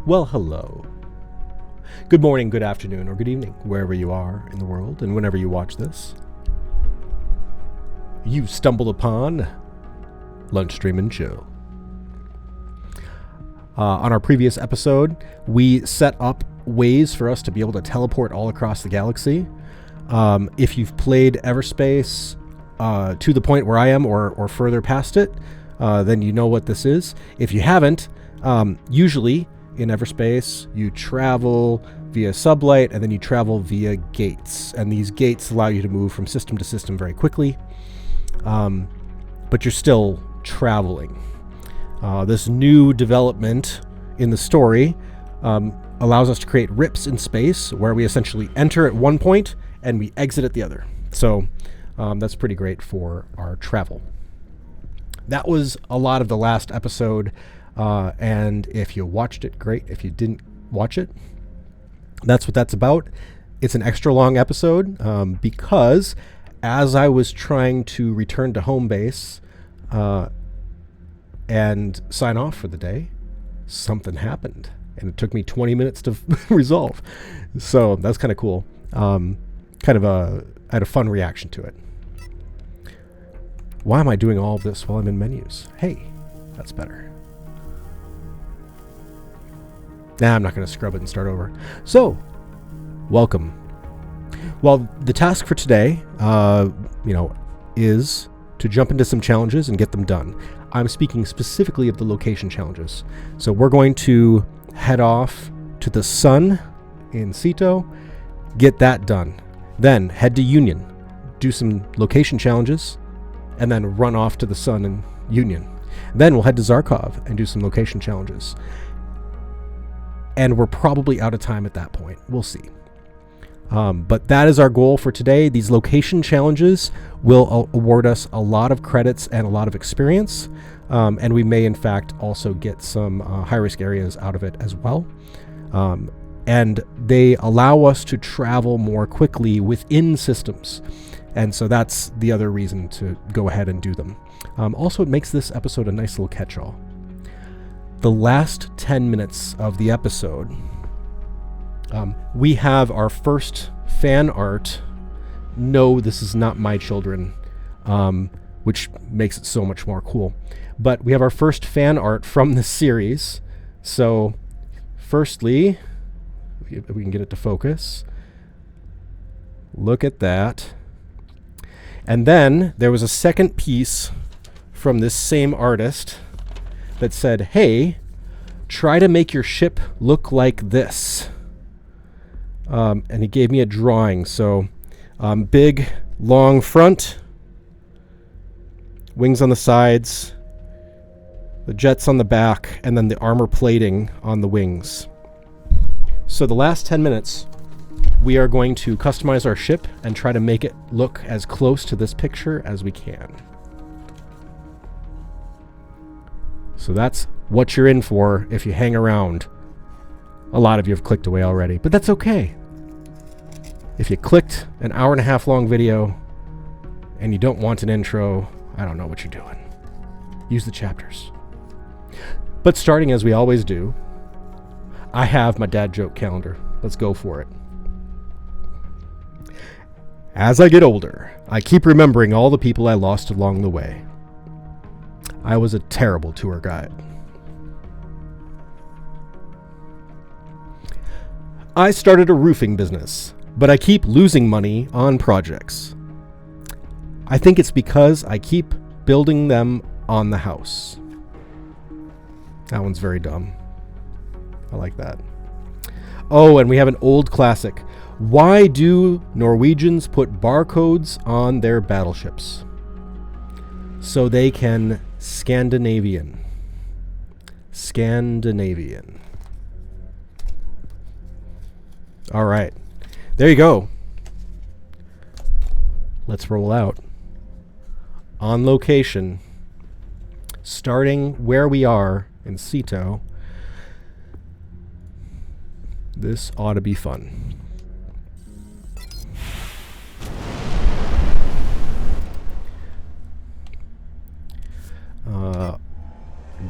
Well, hello. Good morning, good afternoon, or good evening, wherever you are in the world and whenever you watch this. You've stumbled upon Lunch Stream and Chill. On our previous episode, we set up ways for us to be able to teleport all across the galaxy. If you've played Everspace to the point where I am or further past it, then you know what this is. If you haven't, usually in Everspace, you travel via sublight and then you travel via gates. And these gates allow you to move from system to system very quickly. But you're still traveling. This new development in the story allows us to create rips in space where we essentially enter at one point and we exit at the other. So that's pretty great for our travel. That was a lot of the last episode. And if you watched it, great. If you didn't watch it, that's what that's about. It's an extra long episode because as I was trying to return to home base and sign off for the day, something happened. And it took me 20 minutes to resolve. So that's kind of cool. I had a fun reaction to it. Why am I doing all of this while I'm in menus? Hey, that's better. Nah, I'm not going to scrub it and start over. So, welcome. Well, the task for today, is to jump into some challenges and get them done. I'm speaking specifically of the location challenges. So we're going to head off to the sun in Ceto, get that done. Then head to Union, do some location challenges, and then run off to the sun in Union. Then we'll head to Zarkov and do some location challenges. And we're probably out of time at that point. We'll see. But that is our goal for today. These location challenges will award us a lot of credits and a lot of experience. And we may, in fact, also get some high-risk areas out of it as well. And they allow us to travel more quickly within systems. And so that's the other reason to go ahead and do them. Also, it makes this episode a nice little catch-all. The last 10 minutes of the episode, we have our first fan art. No, this is not my children, which makes it so much more cool. But we have our first fan art from the series. So, firstly, if we can get it to focus. Look at that. And then there was a second piece from this same artist that said, hey, try to make your ship look like this. And he gave me a drawing. So big, long front, wings on the sides, the jets on the back, and then the armor plating on the wings. So the last 10 minutes, we are going to customize our ship and try to make it look as close to this picture as we can. So that's what you're in for if you hang around. A lot of you have clicked away already, but that's okay. If you clicked an hour-and-a-half long video and you don't want an intro, I don't know what you're doing. Use the chapters. But starting as we always do, I have my dad joke calendar. Let's go for it. As I get older, I keep remembering all the people I lost along the way. I was a terrible tour guide. I started a roofing business, but I keep losing money on projects. I think it's because I keep building them on the house. That one's very dumb. I like that. Oh, and we have an old classic. Why do Norwegians put barcodes on their battleships? So they can Scandinavian. All right. There you go. Let's roll out. On location. Starting where we are in Ceto. This ought to be fun.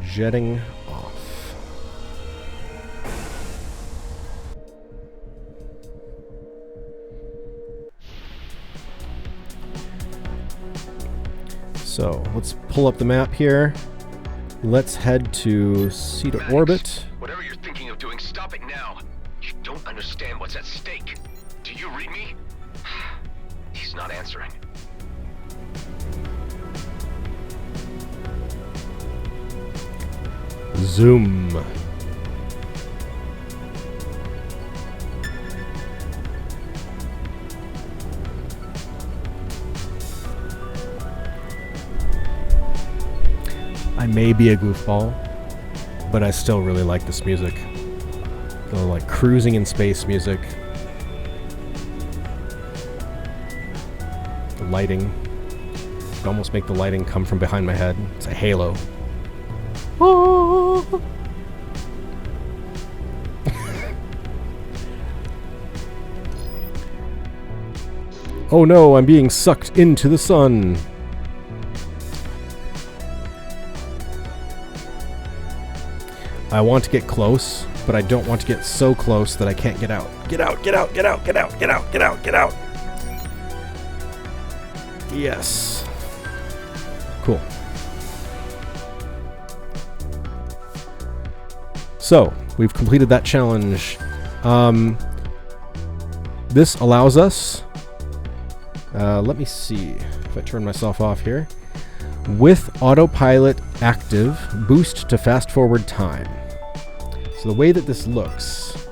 Jetting off. So let's pull up the map here. Let's head to Ceto Maddocks, orbit. Whatever you're thinking of doing, stop it now. You don't understand what's at stake. Do you read me? He's not answering. Zoom. I may be a goofball, but I still really like this music. The like cruising in space music. The lighting. Could almost make the lighting come from behind my head. It's a halo. Oh. Oh no, I'm being sucked into the sun. I want to get close, but I don't want to get so close that I can't get out. Get out, get out, get out, get out, get out, get out, get out. Yes. Cool. So, we've completed that challenge. This allows us, let me see if I turn myself off here. With autopilot active, boost to fast forward time. So the way that this looks,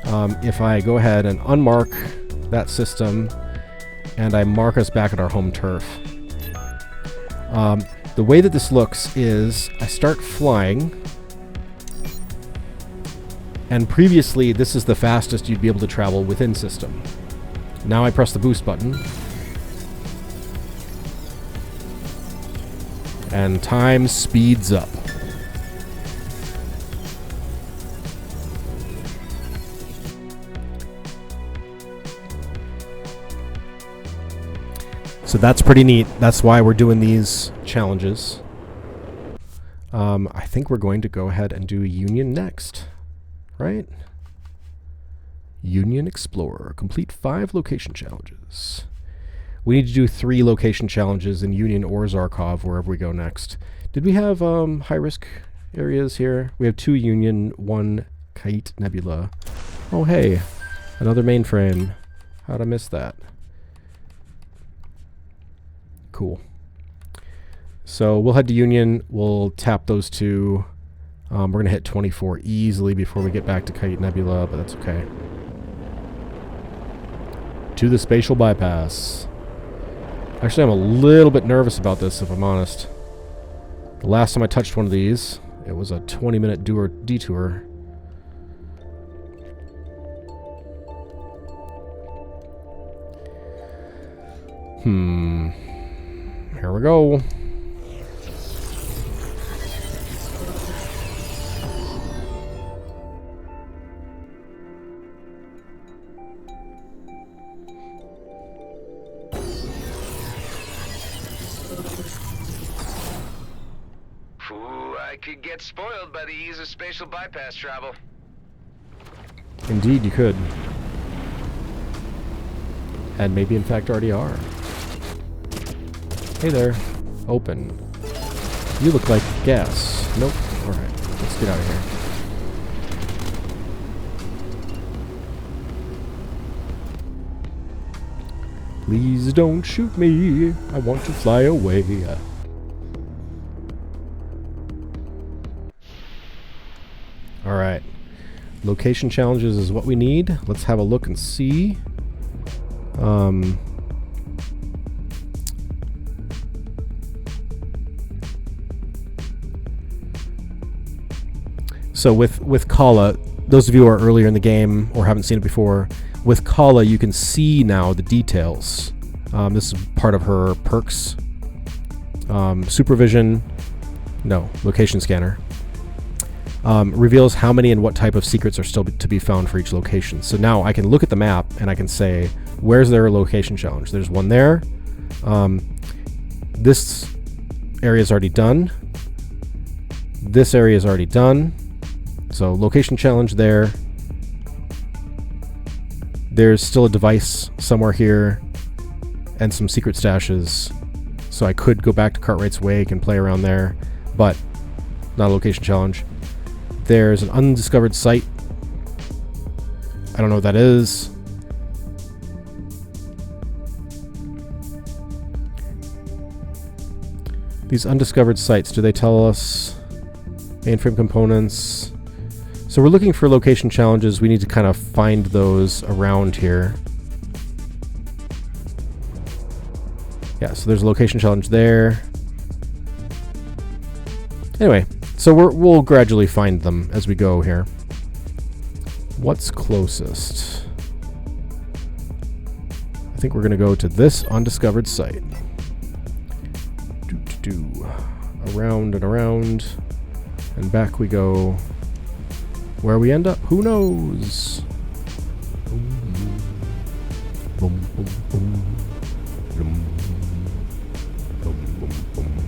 if I go ahead and unmark that system and I mark us back at our home turf, the way that this looks is I start flying, and previously this is the fastest you'd be able to travel within system. Now I press the boost button, and time speeds up. So that's pretty neat. That's why we're doing these challenges. I think we're going to go ahead and do Union next, right? Union Explorer. Complete 5 location challenges. We need to do 3 location challenges in Union or Zarkov, wherever we go next. Did we have high-risk areas here? We have 2 Union, 1 Kite Nebula. Oh, hey. Another mainframe. How'd I miss that? Cool. So we'll head to Union. We'll tap those 2. We're going to hit 24 easily before we get back to Kite Nebula, but that's okay. To the spatial bypass. Actually, I'm a little bit nervous about this, if I'm honest. The last time I touched one of these, it was a 20-minute detour. Here we go. I could get spoiled by the ease of spatial bypass travel. Indeed, you could. And maybe, in fact, already are. Hey there. Open. You look like gas. Nope. Alright, let's get out of here. Please don't shoot me. I want to fly away. Alright. Location challenges is what we need. Let's have a look and see. So with Khala, those of you who are earlier in the game or haven't seen it before, with Khala you can see now the details. This is part of her perks. Supervision, no, location scanner. Reveals how many and what type of secrets are still to be found for each location. So now I can look at the map and I can say, where's their location challenge? There's one there. This area is already done. This area is already done. So location challenge there. There's still a device somewhere here and some secret stashes. so I could go back to Cartwright's Wake and play around there, but not a location challenge. There's an undiscovered site. I don't know what that is. These undiscovered sites, do they tell us mainframe components? So we're looking for location challenges. We need to kind of find those around here. Yeah, so there's a location challenge there. Anyway, so we'll gradually find them as we go here. What's closest? I think we're going to go to this undiscovered site. Around and around. And back we go. Where we end up, who knows? Boom, boom, boom, boom. Boom, boom, boom, boom.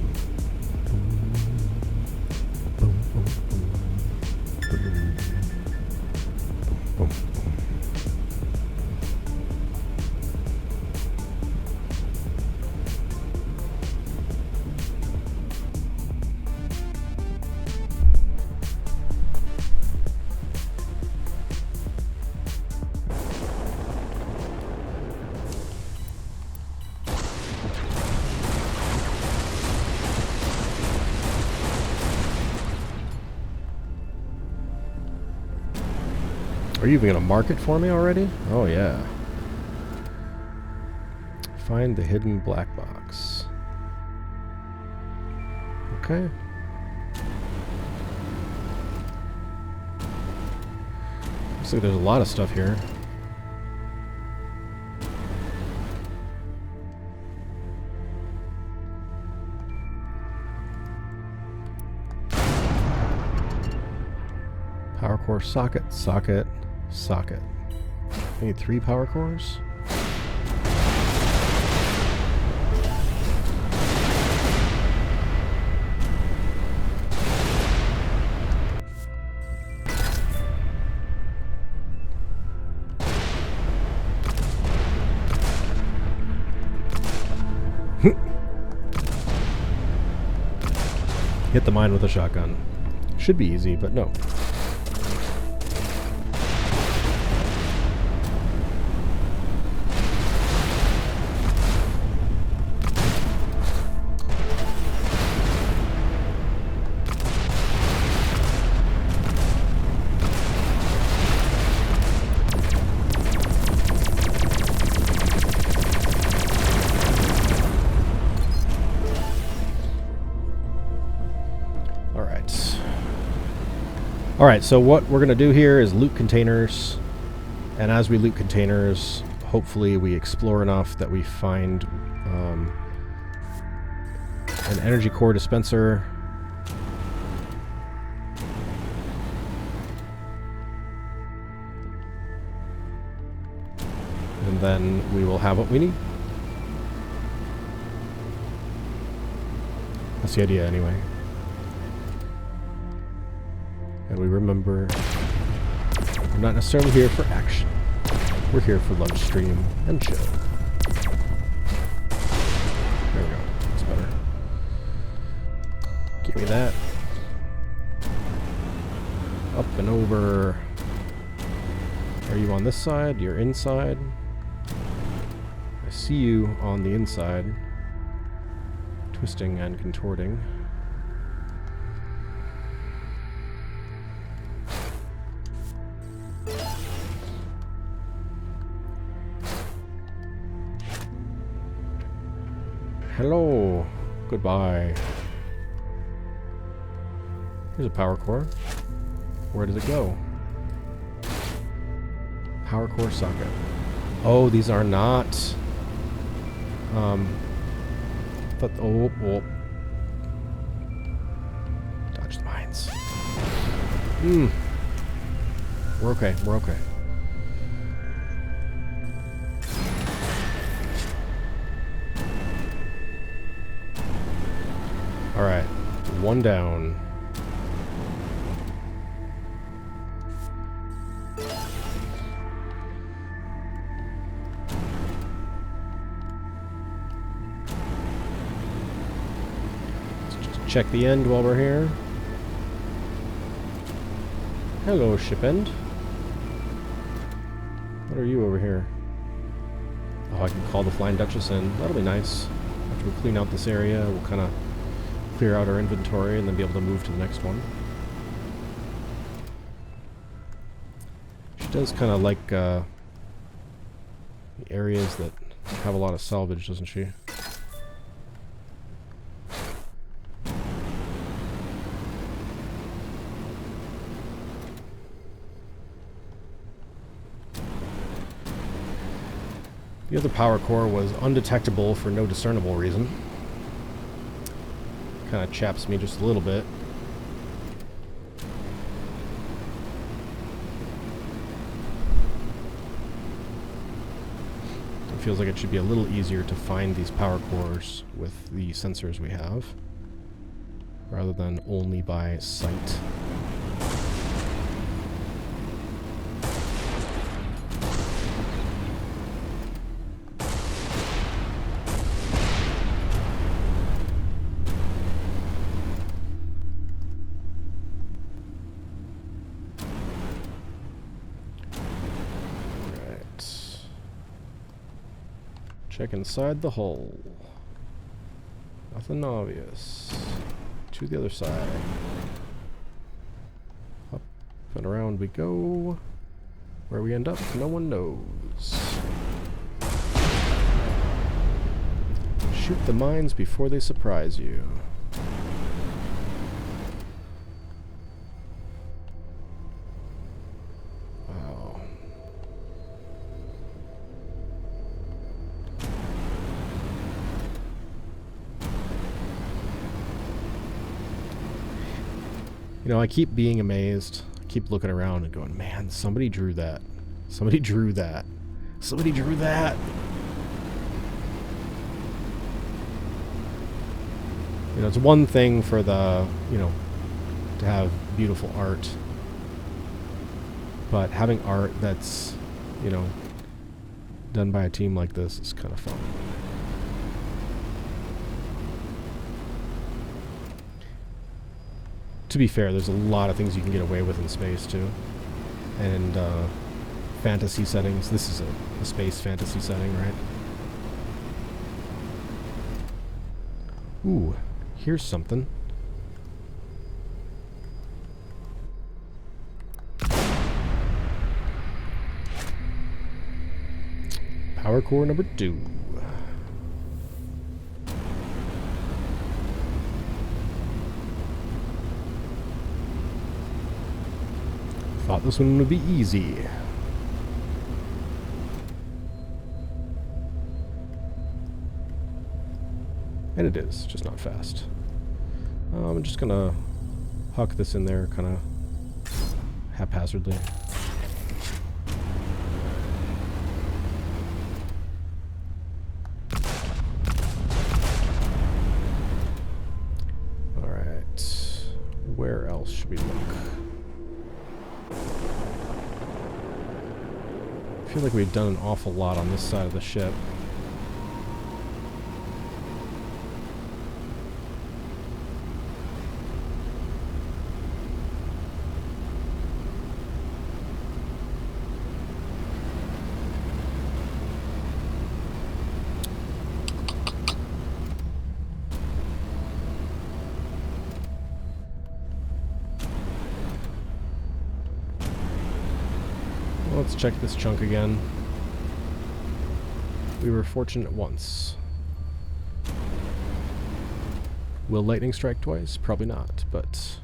Are you even going to mark it for me already? Oh, yeah. Find the hidden black box. Okay. Looks like there's a lot of stuff here. Power core socket, socket. Socket. I need 3 power cores. Hit the mine with a shotgun. Should be easy, but no. Alright, so what we're going to do here is loot containers, and as we loot containers, hopefully we explore enough that we find an energy core dispenser. And then we will have what we need. That's the idea anyway. And we remember, we're not necessarily here for action. We're here for lunch stream and chill. There we go. That's better. Give me that. Up and over. Are you on this side? You're inside. I see you on the inside. Twisting and contorting. Hello. Goodbye. Here's a power core. Where does it go? Power core socket. Oh, these are not. But oh. Dodge the mines. We're okay. We're okay. Alright, one down. check the end while we're here. Hello, ship end. What are you over here? Oh, I can call the Flying Dutchess in. That'll be nice. After we clean out this area, we'll kind of clear out our inventory and then be able to move to the next one. She does kind of like the areas that have a lot of salvage, doesn't she? The other power core was undetectable for no discernible reason. Kind of chaps me just a little bit. It feels like it should be a little easier to find these power cores with the sensors we have, rather than only by sight. Check inside the hull. Nothing obvious. To the other side. Up and around we go. Where we end up, no one knows. Shoot the mines before they surprise you. You know, I keep being amazed. I keep looking around and going, man, somebody drew that. Somebody drew that. Somebody drew that. You know, it's one thing for the, you know, to have beautiful art. But having art that's, you know, done by a team like this is kind of fun. To be fair, there's a lot of things you can get away with in space, too. And fantasy settings. This is a space fantasy setting, right? Ooh, here's something. Power core number 2. Thought this one would be easy. And it is, just not fast. I'm just gonna huck this in there kind of haphazardly. Alright. Where else should we look? I feel like we've done an awful lot on this side of the ship. Let's check this chunk again. We were fortunate once. Will lightning strike twice? Probably not, but...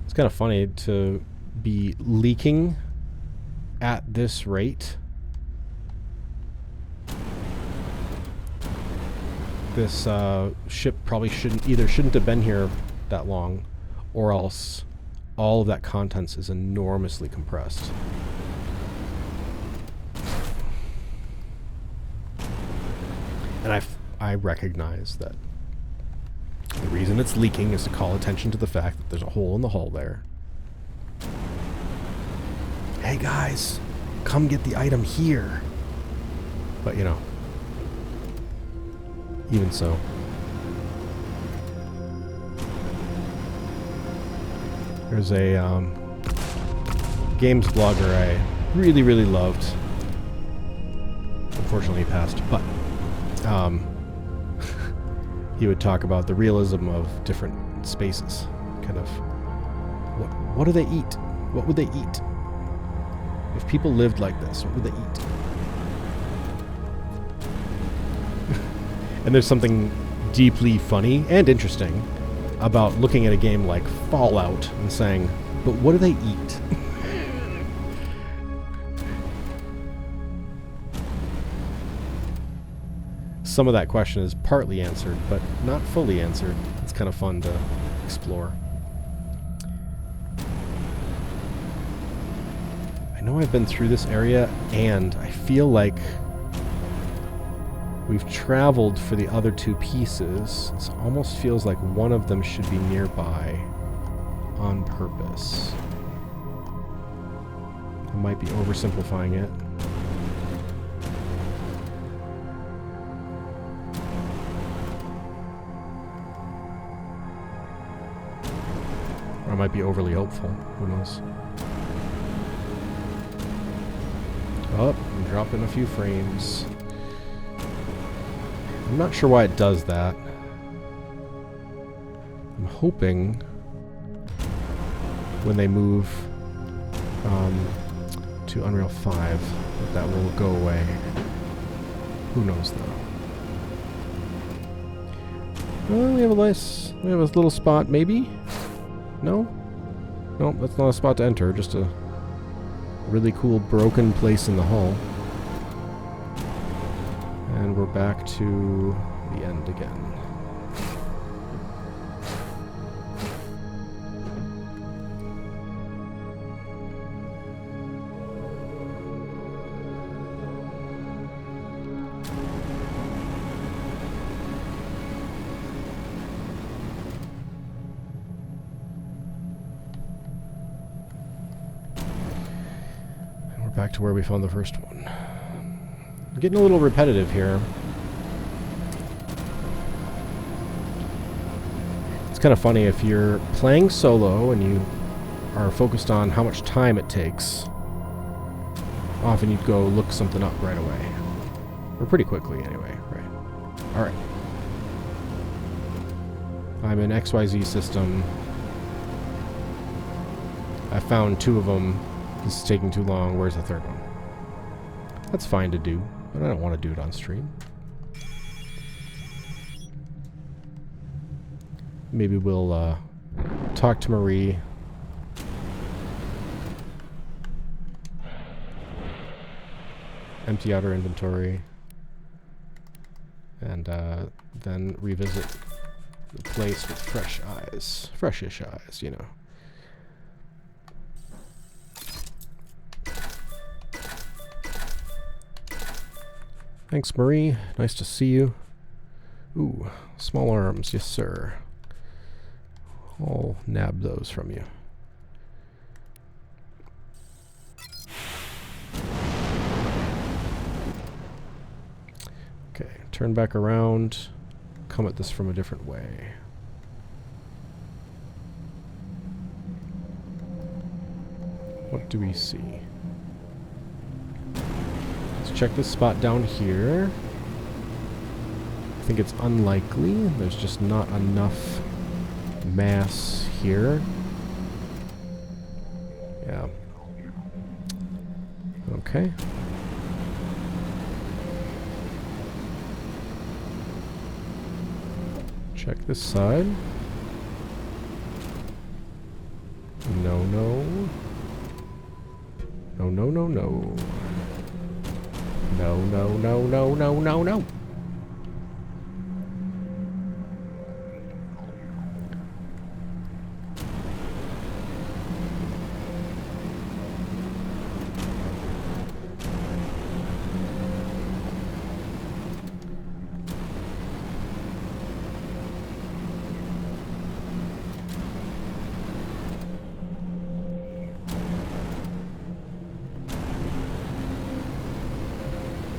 it's kind of funny to be leaking at this rate. This ship probably shouldn't have been here that long, or else all of that contents is enormously compressed. And I recognize that the reason it's leaking is to call attention to the fact that there's a hole in the hull there. Hey guys, come get the item here. But, you know, even so. There's a games blogger I really, really loved. Unfortunately, he passed. But he would talk about the realism of different spaces. Kind of, what do they eat? What would they eat? If people lived like this, what would they eat? And there's something deeply funny and interesting about looking at a game like Fallout and saying, but what do they eat? Some of that question is partly answered, but not fully answered. It's kind of fun to explore. I know I've been through this area, and I feel like we've traveled for the other two pieces. It almost feels like one of them should be nearby on purpose. I might be oversimplifying it. Or I might be overly hopeful. Who knows? Oh, I'm dropping a few frames. I'm not sure why it does that. I'm hoping when they move to Unreal 5 that will go away. Who knows though? Well, we have a little spot, maybe? No? Nope, that's not a spot to enter, just a really cool broken place in the hull. And we're back to the end again. And we're back to where we found the first one. I'm getting a little repetitive here. It's kind of funny if you're playing solo and you are focused on how much time it takes. Often you'd go look something up right away. Or pretty quickly anyway, right? Alright. I'm in XYZ system. I found 2 of them. This is taking too long. Where's the 3rd one? That's fine to do, but I don't want to do it on stream. Maybe we'll talk to Marie. Empty out her inventory. And then revisit the place with fresh eyes. Freshish eyes, you know. Thanks, Marie. Nice to see you. Ooh, small arms. Yes, sir. I'll nab those from you. Okay, turn back around. Come at this from a different way. What do we see? Let's check this spot down here. I think it's unlikely. There's just not enough mass here. Yeah. Okay. Check this side. No, no. No, no, no, no. No, no, no, no, no, no, no.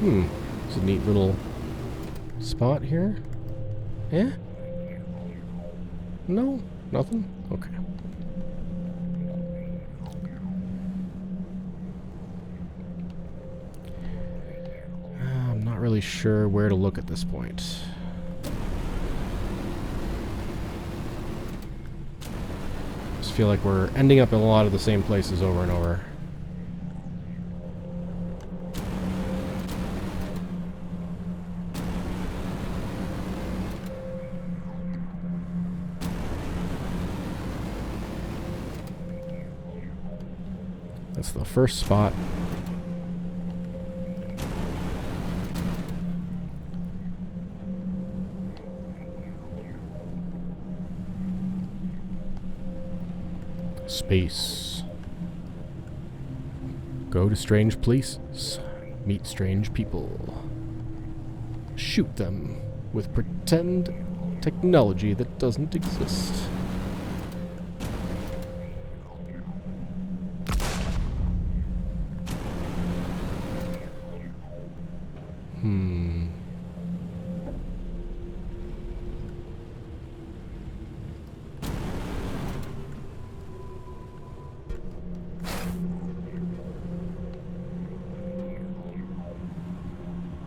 It's a neat little spot here. Eh? No? Nothing? Okay. I'm not really sure where to look at this point. Just feel like we're ending up in a lot of the same places over and over. That's the first spot. Space. Go to strange places. Meet strange people. Shoot them with pretend technology that doesn't exist.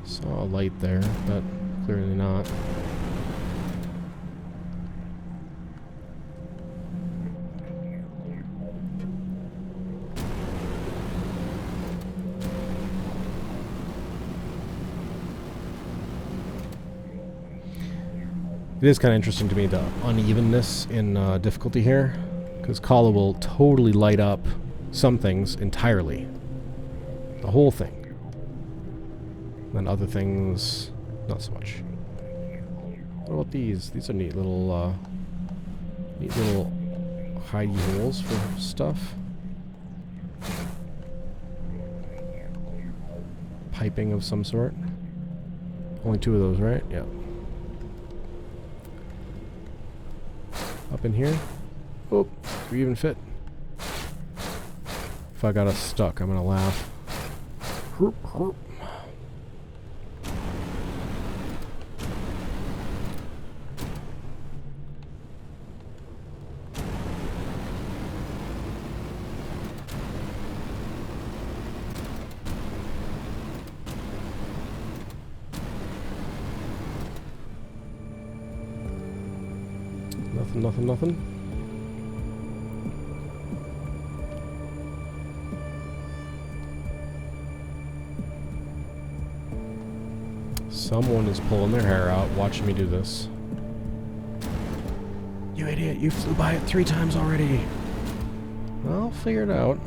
Saw a light there, but clearly not. It is kind of interesting to me, the unevenness in difficulty here, because Khala will totally light up some things entirely. The whole thing. And other things, not so much. What about these? These are neat little hidey holes for stuff. Piping of some sort. Only 2 of those, right? Yeah. Up in here. Oh, do we even fit? If I got us stuck, I'm gonna laugh. Herp, herp. Nothing. Someone is pulling their hair out watching me do this. You idiot, you flew by it 3 times already. I'll figure it out.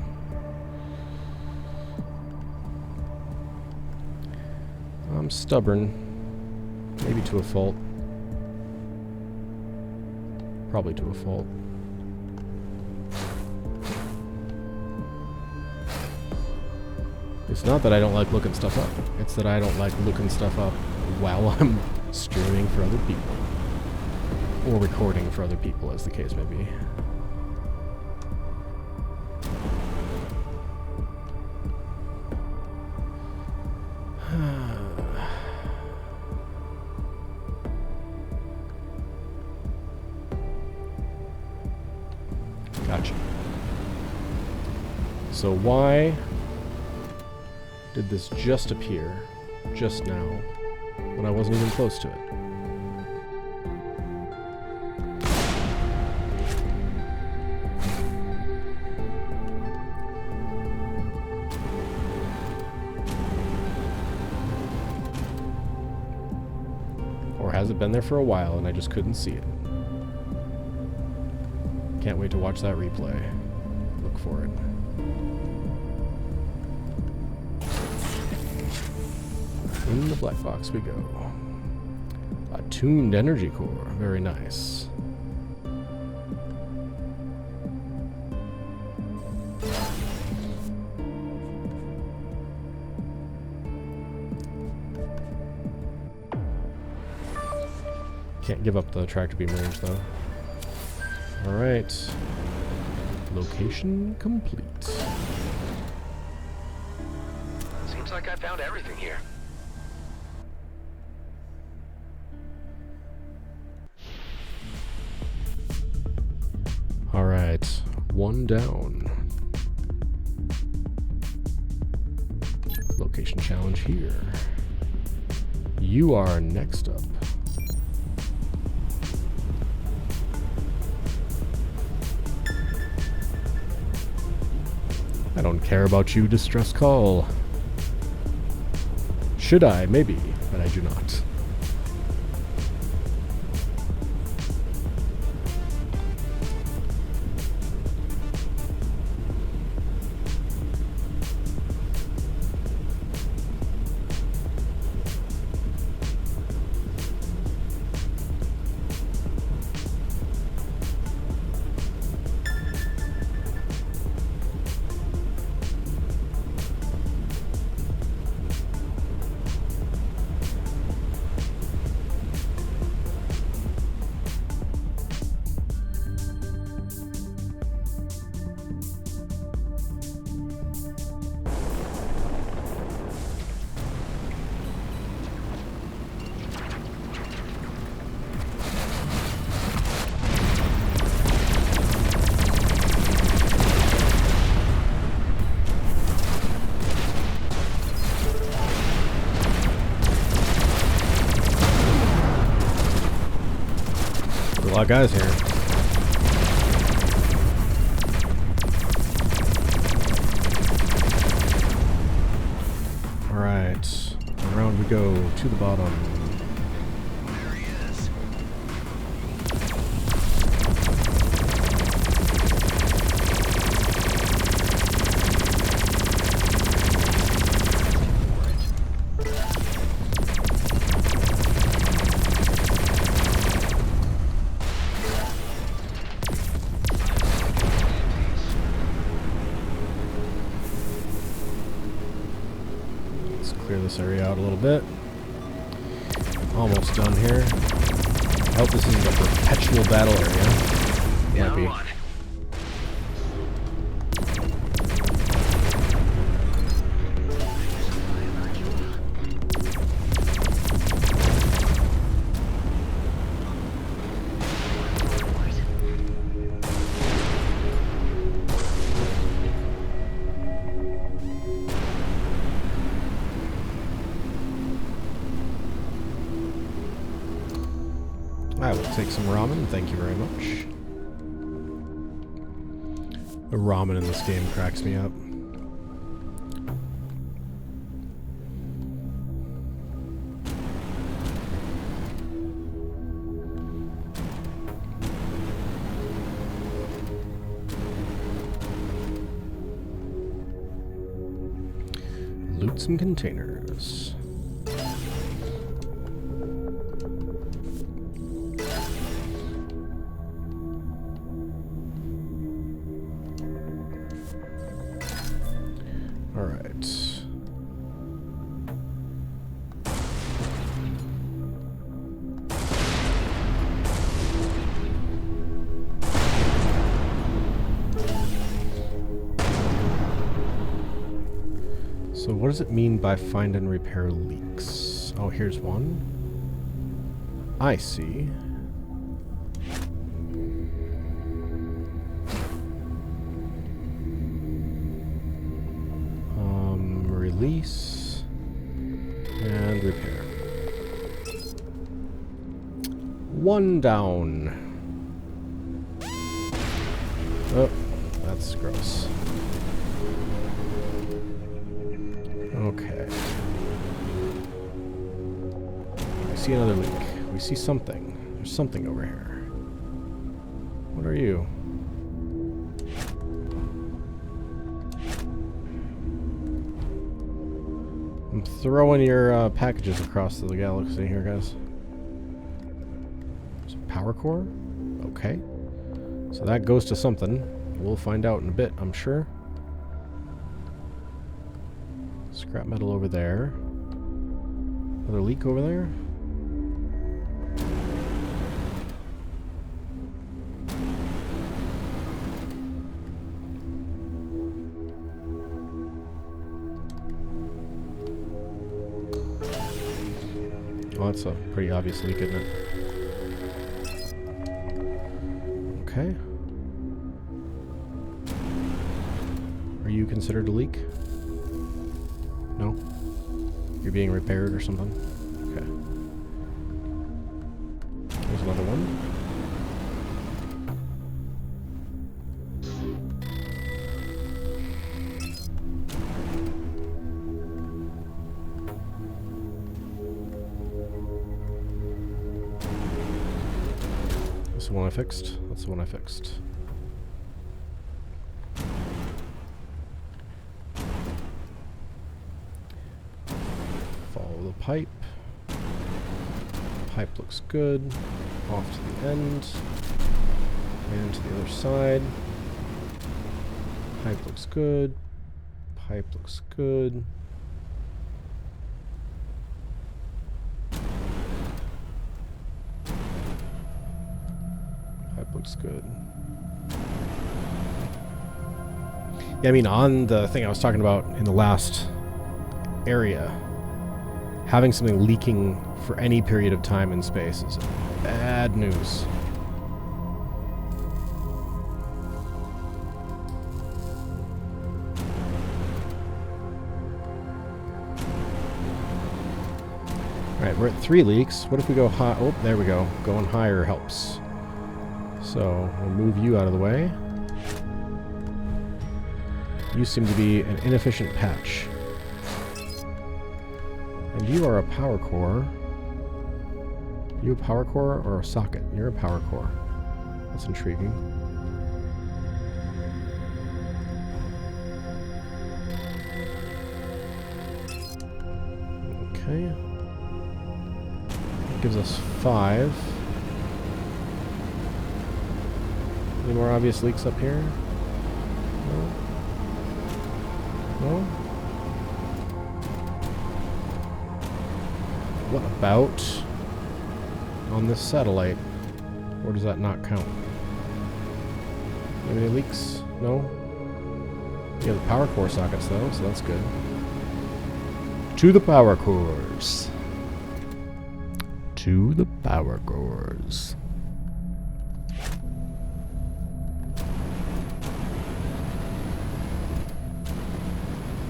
I'm stubborn. Maybe to a fault. Probably to a fault. It's not that I don't like looking stuff up. It's that I don't like looking stuff up while I'm streaming for other people. Or recording for other people, as the case may be. Gotcha. So why did this just appear just now when I wasn't even close to it? Or has it been there for a while and I just couldn't see it? Can't wait to watch that replay. Look for it. In the black box we go. A tuned energy core. Very nice. Can't give up the tractor beam range though. Alright. Location complete. Seems like I found everything here. one down. Location challenge here. You are next up. I don't care about you, distress call. Should I? Maybe, but I do not. A lot of guys here. Alright, around we go to the bottom. There he is. Clear this area out a little bit. Almost done here. I hope this isn't a perpetual battle area. Yeah, Might be. I'm on. I will take some ramen, thank you very much. The ramen in this game cracks me up. Loot some containers. So what does it mean by find and repair leaks? Oh, here's one. I see. Release and repair. One down. Oh, that's gross. Okay. I see another leak. We see something. There's something over here. What are you? I'm throwing your packages across the galaxy here, guys. There's a power core? Okay. So that goes to something. We'll find out in a bit, I'm sure. Scrap metal over there. Another leak over there. Oh, that's a pretty obvious leak, isn't it? Okay. you considered a leak? No? You're being repaired or something? Okay. There's another one. That's the one I fixed. That's the one I fixed. Follow the pipe. Pipe looks good. Off to the end. And to the other side. Pipe looks good. Pipe looks good. Looks good. Yeah, I mean, on the thing I was talking about in the last area, having something leaking for any period of time in space is bad news. Alright, we're at 3 leaks. What if we go high? Oh, there we go. Going higher helps. So, we'll move you out of the way. You seem to be an inefficient patch. And you are a power core. You a power core or a socket? You're a power core. That's intriguing. Okay. That gives us 5. Any more obvious leaks up here? No? No? What about on this satellite? Or does that not count? Any leaks? No? You have the power core sockets though, so that's good. To the power cores. To the power cores.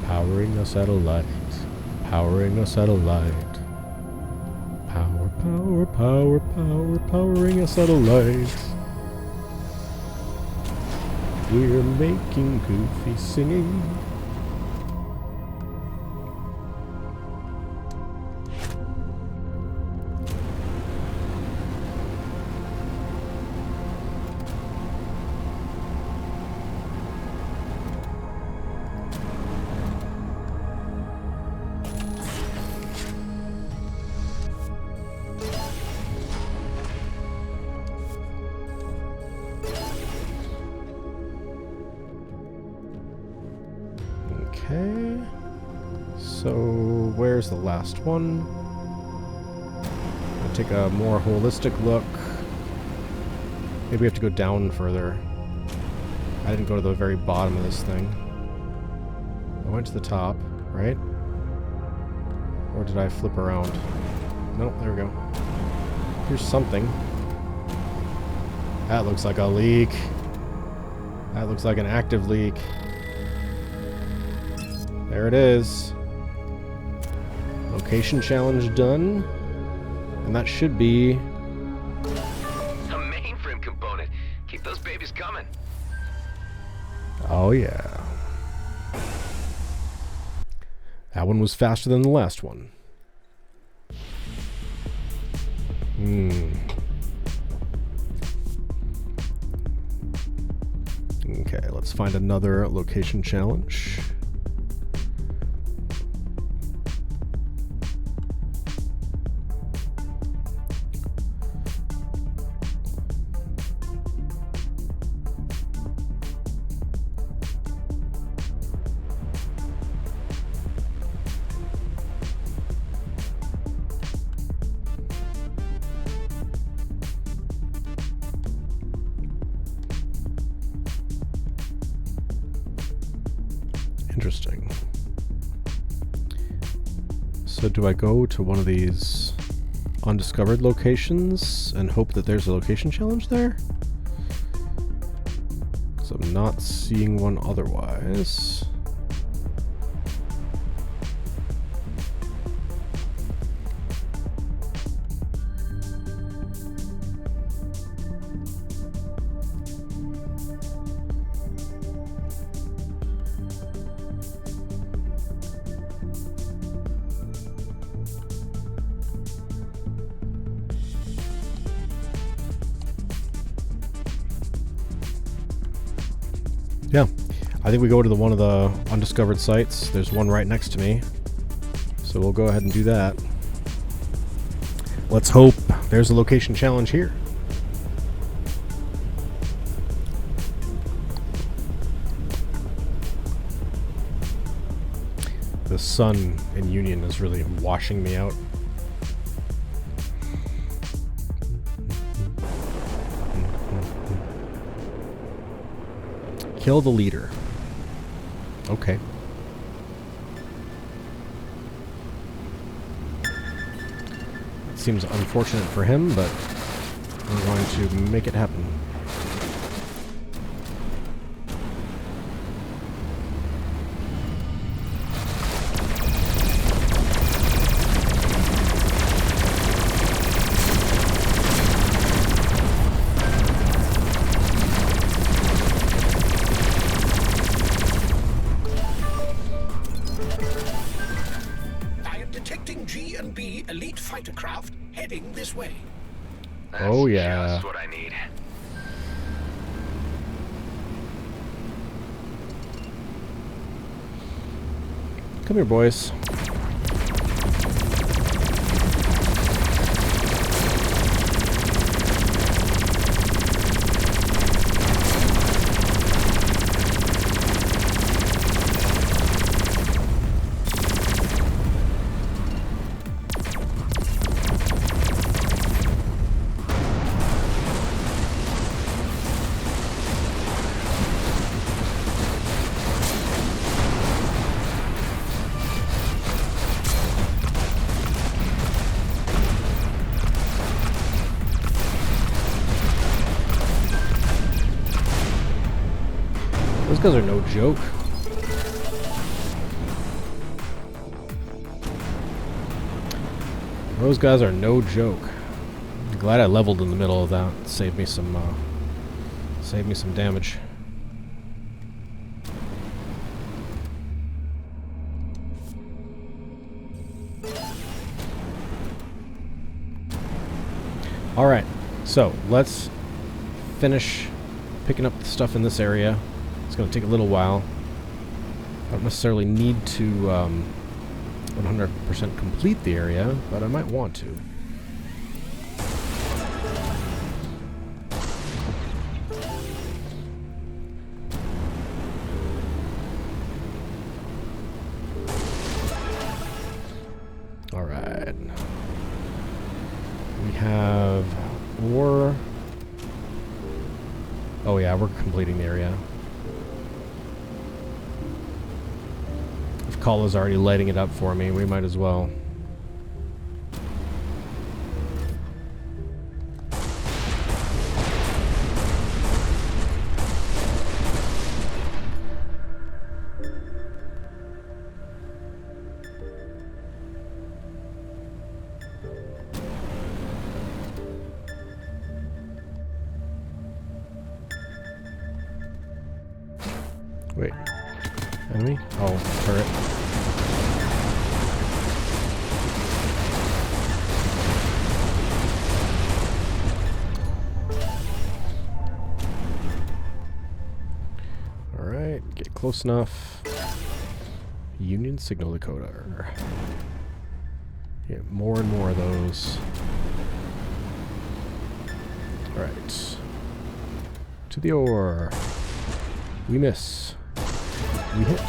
Powering a satellite. Powering a satellite. Power, power, power, power, powering a satellite. We're making Goofy singing. Okay, so where's the last one? I'll take a more holistic look. Maybe we have to go down further. I didn't go to the very bottom of this thing. I went to the top, right? Or did I flip around? Nope, there we go. Here's something. That looks like a leak. That looks like an active leak. There it is. Location challenge done. And that should be... a mainframe component. Keep those babies coming. Oh yeah. That one was faster than the last one. Okay, let's find another location challenge. Interesting. So do I go to one of these undiscovered locations and hope that there's a location challenge there? Because I'm not seeing one otherwise. Yeah, I think we go to one of the undiscovered sites. There's one right next to me, so we'll go ahead and do that. Let's hope there's a location challenge here. The sun in Union is really washing me out. Kill the leader. Okay. It seems unfortunate for him, but we're going to make it happen. Oh yeah. Just what I need. Come here, boys. Those guys are no joke. Those guys are no joke. I'm glad I leveled in the middle of that. Saved me some damage. All right, so let's finish picking up the stuff in this area. It's going to take a little while. I don't necessarily need to 100% complete the area, but I might want to. All right. We have ore. Oh yeah, we're completing the area. Khala's already lighting it up for me. We might as well. Wait. Enemy? Oh, turret. Alright, get close enough. Union signal decoder. Get more and more of those. Alright. To the ore. We miss. We hit.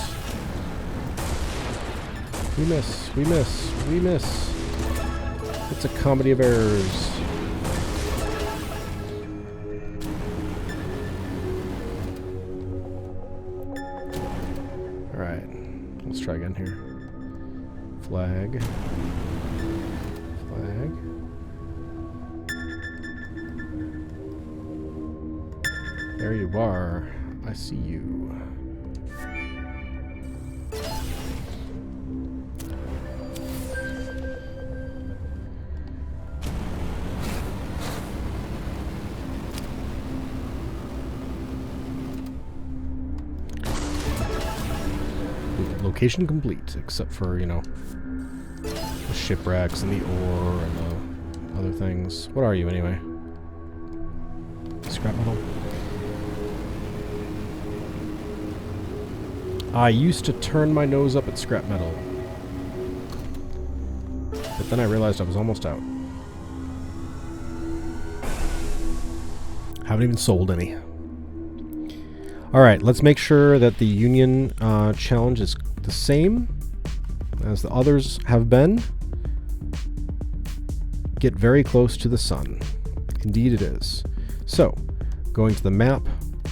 We miss. We miss. We miss. It's a comedy of errors. Alright. Let's try again here. Flag. Flag. There you are. I see you. Location complete, except for, you know, the shipwrecks and the ore and the other things. What are you, anyway? Scrap metal? I used to turn my nose up at scrap metal. But then I realized I was almost out. Haven't even sold any. Alright, let's make sure that the Union challenge is the same as the others have been. Get very close to the sun. Indeed it is. So, going to the map,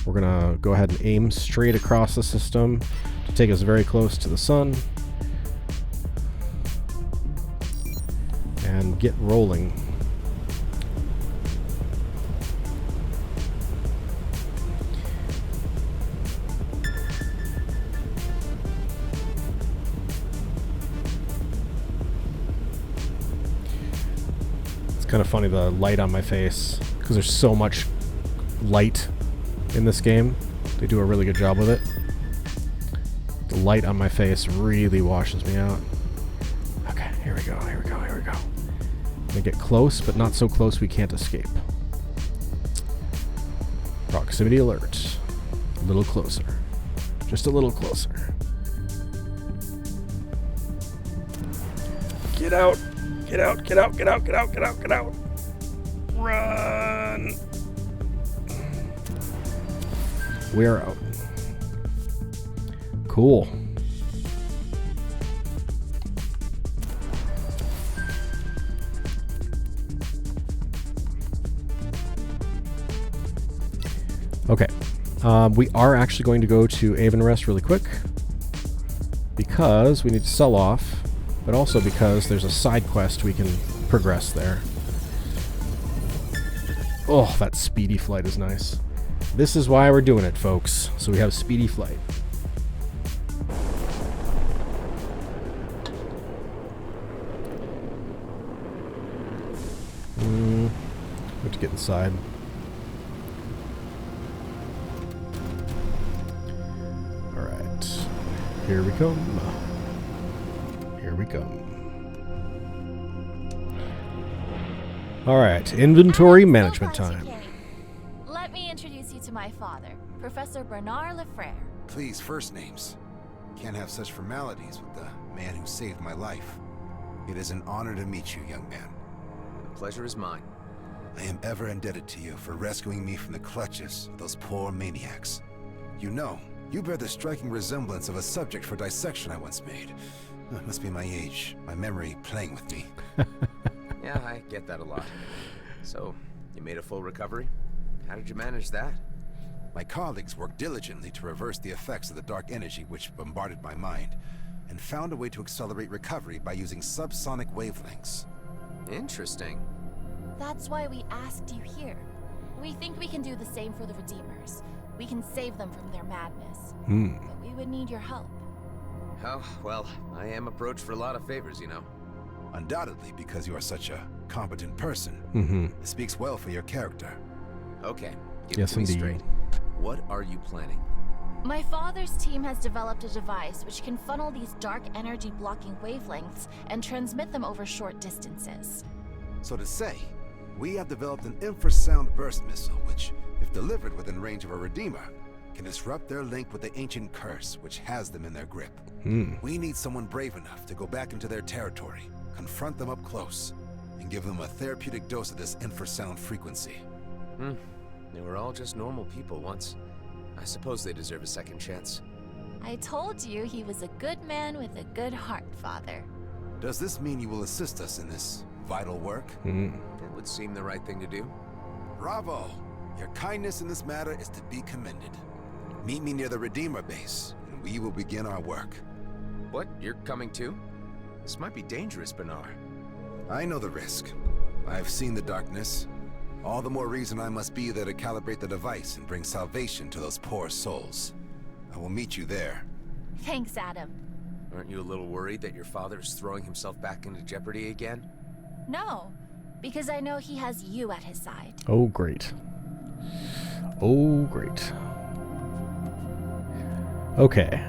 we're going to go ahead and aim straight across the system to take us very close to the sun. And get rolling. Kind of funny, the light on my face, because there's so much light in this game. They do a really good job with it. The light on my face really washes me out. Okay, here we go, here we go, here we go. I'm gonna get close, but not so close we can't escape. Proximity alert. A little closer. Just a little closer. Get out! Get out, get out, get out, get out, get out, get out. Run. We're out. Cool. Okay. We are actually going to go to Avonrest really quick because we need to sell off. But also because there's a side quest we can progress there. Oh, that speedy flight is nice. This is why we're doing it, folks. So we have speedy flight. We have to get inside. Alright. Here we come. Here we go. Alright, inventory management time. Let me introduce you to my father, Professor Bernard Lefrère. Please, first names. Can't have such formalities with the man who saved my life. It is an honor to meet you, young man. The pleasure is mine. I am ever indebted to you for rescuing me from the clutches of those poor maniacs. You know, you bear the striking resemblance of a subject for dissection I once made. It must be my age, my memory playing with me. Yeah, I get that a lot. So, you made a full recovery? How did you manage that? My colleagues worked diligently to reverse the effects of the dark energy which bombarded my mind, and found a way to accelerate recovery by using subsonic wavelengths. Interesting. That's why we asked you here. We think we can do the same for the Redeemers. We can save them from their madness. But we would need your help. Oh, well, I am approached for a lot of favors, you know. Undoubtedly, because you are such a competent person. It speaks well for your character. Okay, give Yes, it to me indeed. straight. What are you planning? My father's team has developed a device which can funnel these dark energy blocking wavelengths and transmit them over short distances. So to say, we have developed an infrasound burst missile which, if delivered within range of a Redeemer, can disrupt their link with the ancient curse which has them in their grip. We need someone brave enough to go back into their territory, confront them up close, and give them a therapeutic dose of this infrasound frequency. They were all just normal people once. I suppose they deserve a second chance. I told you he was a good man with a good heart, Father. Does this mean you will assist us in this vital work? It would seem the right thing to do. Bravo! Your kindness in this matter is to be commended. Meet me near the Redeemer base, and we will begin our work. What? You're coming too? This might be dangerous, Bernard. I know the risk. I have seen the darkness. All the more reason I must be there to calibrate the device and bring salvation to those poor souls. I will meet you there. Thanks, Adam. Aren't you a little worried that your father is throwing himself back into jeopardy again? No, because I know he has you at his side. Oh, great. Oh, great. Okay.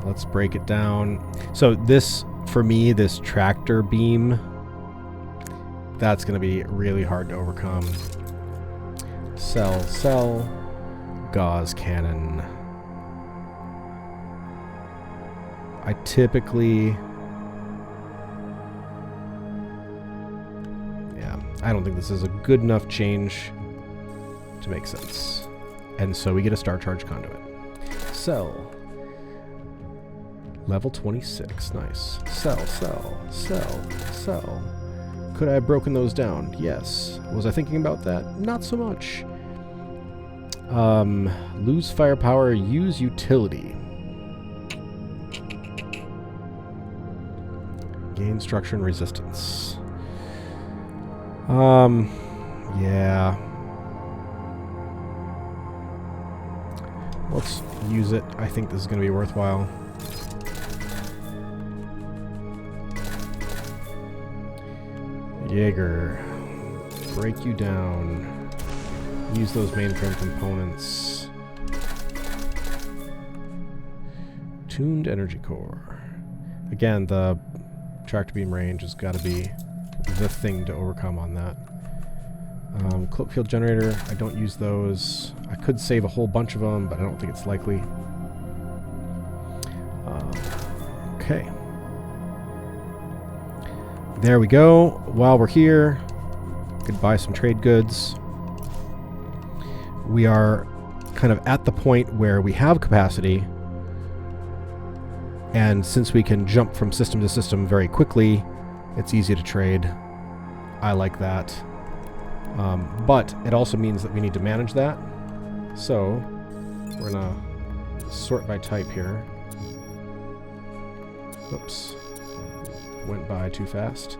Let's break it down. So this, for me, this tractor beam, that's going to be really hard to overcome. Cell. Gauze cannon. I typically... Yeah, I don't think this is a good enough change to make sense. And so we get a Star Charge Conduit. Cell. Level 26. Nice. Cell. Could I have broken those down? Yes. Was I thinking about that? Not so much. Lose firepower, use utility. Gain structure and resistance. Yeah. Let's use it. I think this is going to be worthwhile. Jaeger. Break you down. Use those mainframe components. Tuned energy core. Again, the tractor beam range has got to be the thing to overcome on that. Cloak field generator, I don't use those. I could save a whole bunch of them, but I don't think it's likely. Okay. There we go. While we're here, could buy some trade goods. We are kind of at the point where we have capacity, and since we can jump from system to system very quickly, it's easy to trade. I like that. But it also means that we need to manage that. So we're gonna sort by type here. Oops. Went by too fast.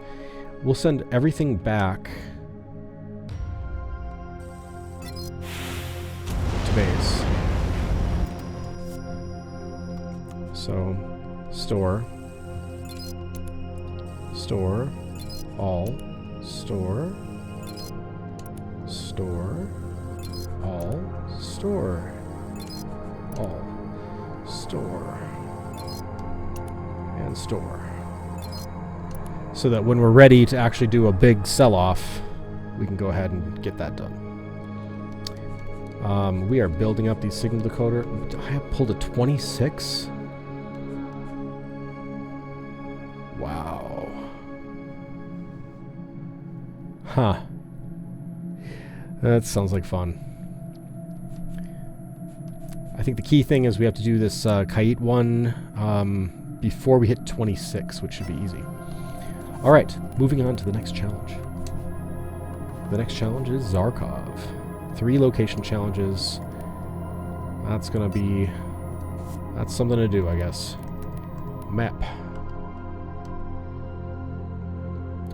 We'll send everything back to base. So store, all, store, all, store, all, store, and store. So that when we're ready to actually do a big sell-off, we can go ahead and get that done. We are building up these signal decoder. I have pulled a 26. Wow. Huh. That sounds like fun. I think the key thing is we have to do this Kite one before we hit 26, which should be easy. Alright, moving on to the next challenge. The next challenge is Zarkov. 3 location challenges. That's gonna be... that's something to do, I guess. Map.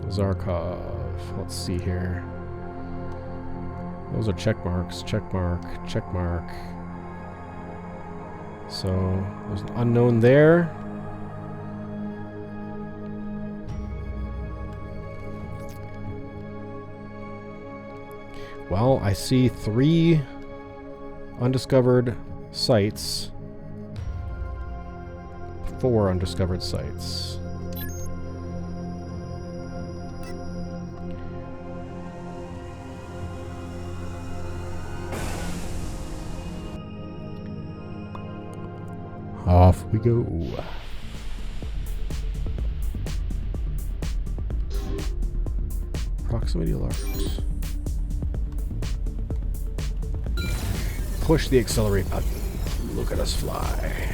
Zarkov. Let's see here. Those are check marks. Check mark. Check mark. So, there's an unknown there. Well, I see 3 undiscovered sites. 4 undiscovered sites. Off we go. Proximity alert. Push the accelerate button. Look at us fly.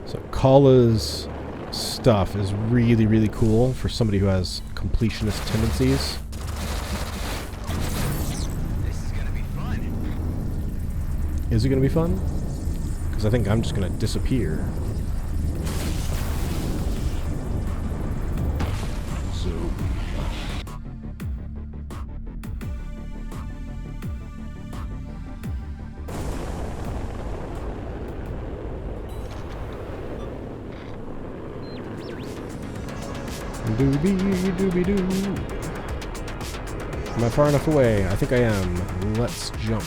So Khala's stuff is really, really cool for somebody who has completionist tendencies. This is gonna be fun. Is it gonna be fun? Because I think I'm just gonna disappear. Zoom. Doobie doobie doo. Am I far enough away? I think I am. Let's jump.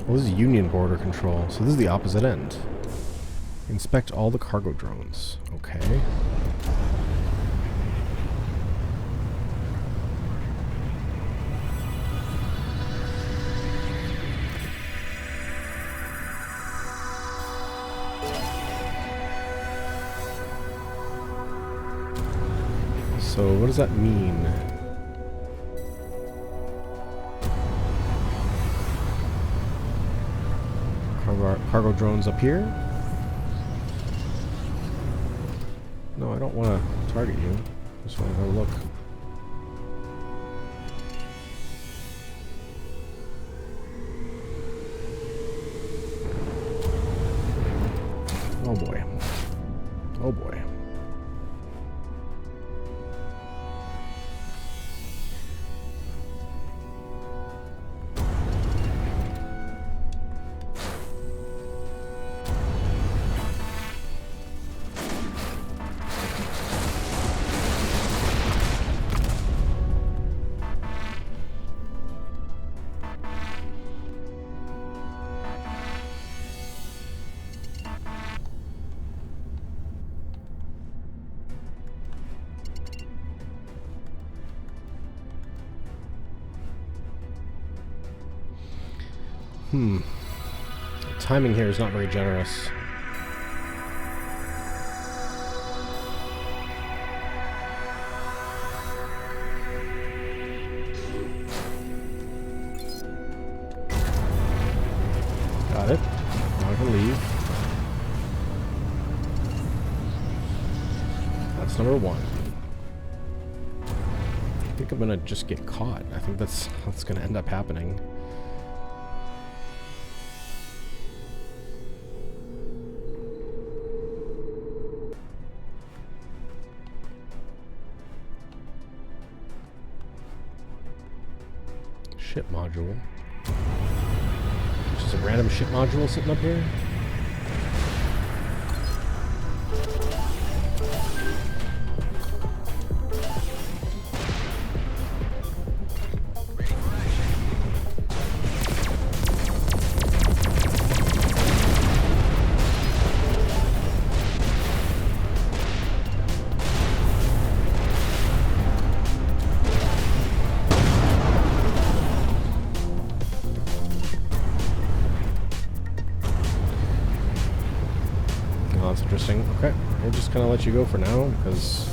Well, this is Union border control, so this is the opposite end. Inspect all the cargo drones. Okay. So what does that mean? Cargo drones up here? No, I don't want to target you. I just want to go look. Oh boy. Oh boy. The timing here is not very generous. Got it. Now I can leave. That's number one. I think I'm gonna just get caught. I think that's what's gonna end up happening. Ship module. Just a random ship module sitting up here. That's interesting. Okay, we'll just kind of let you go for now because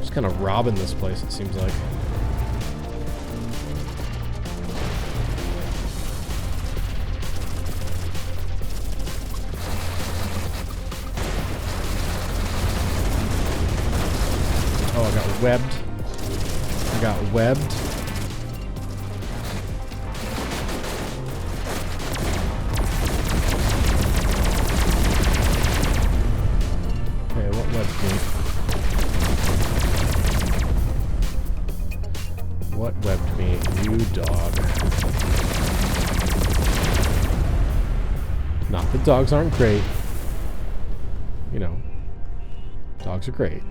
just kind of robbing this place, it seems like. Webbed. I got webbed. Okay, what webbed me? What webbed me? You dog. Not that dogs aren't great. You know, dogs are great.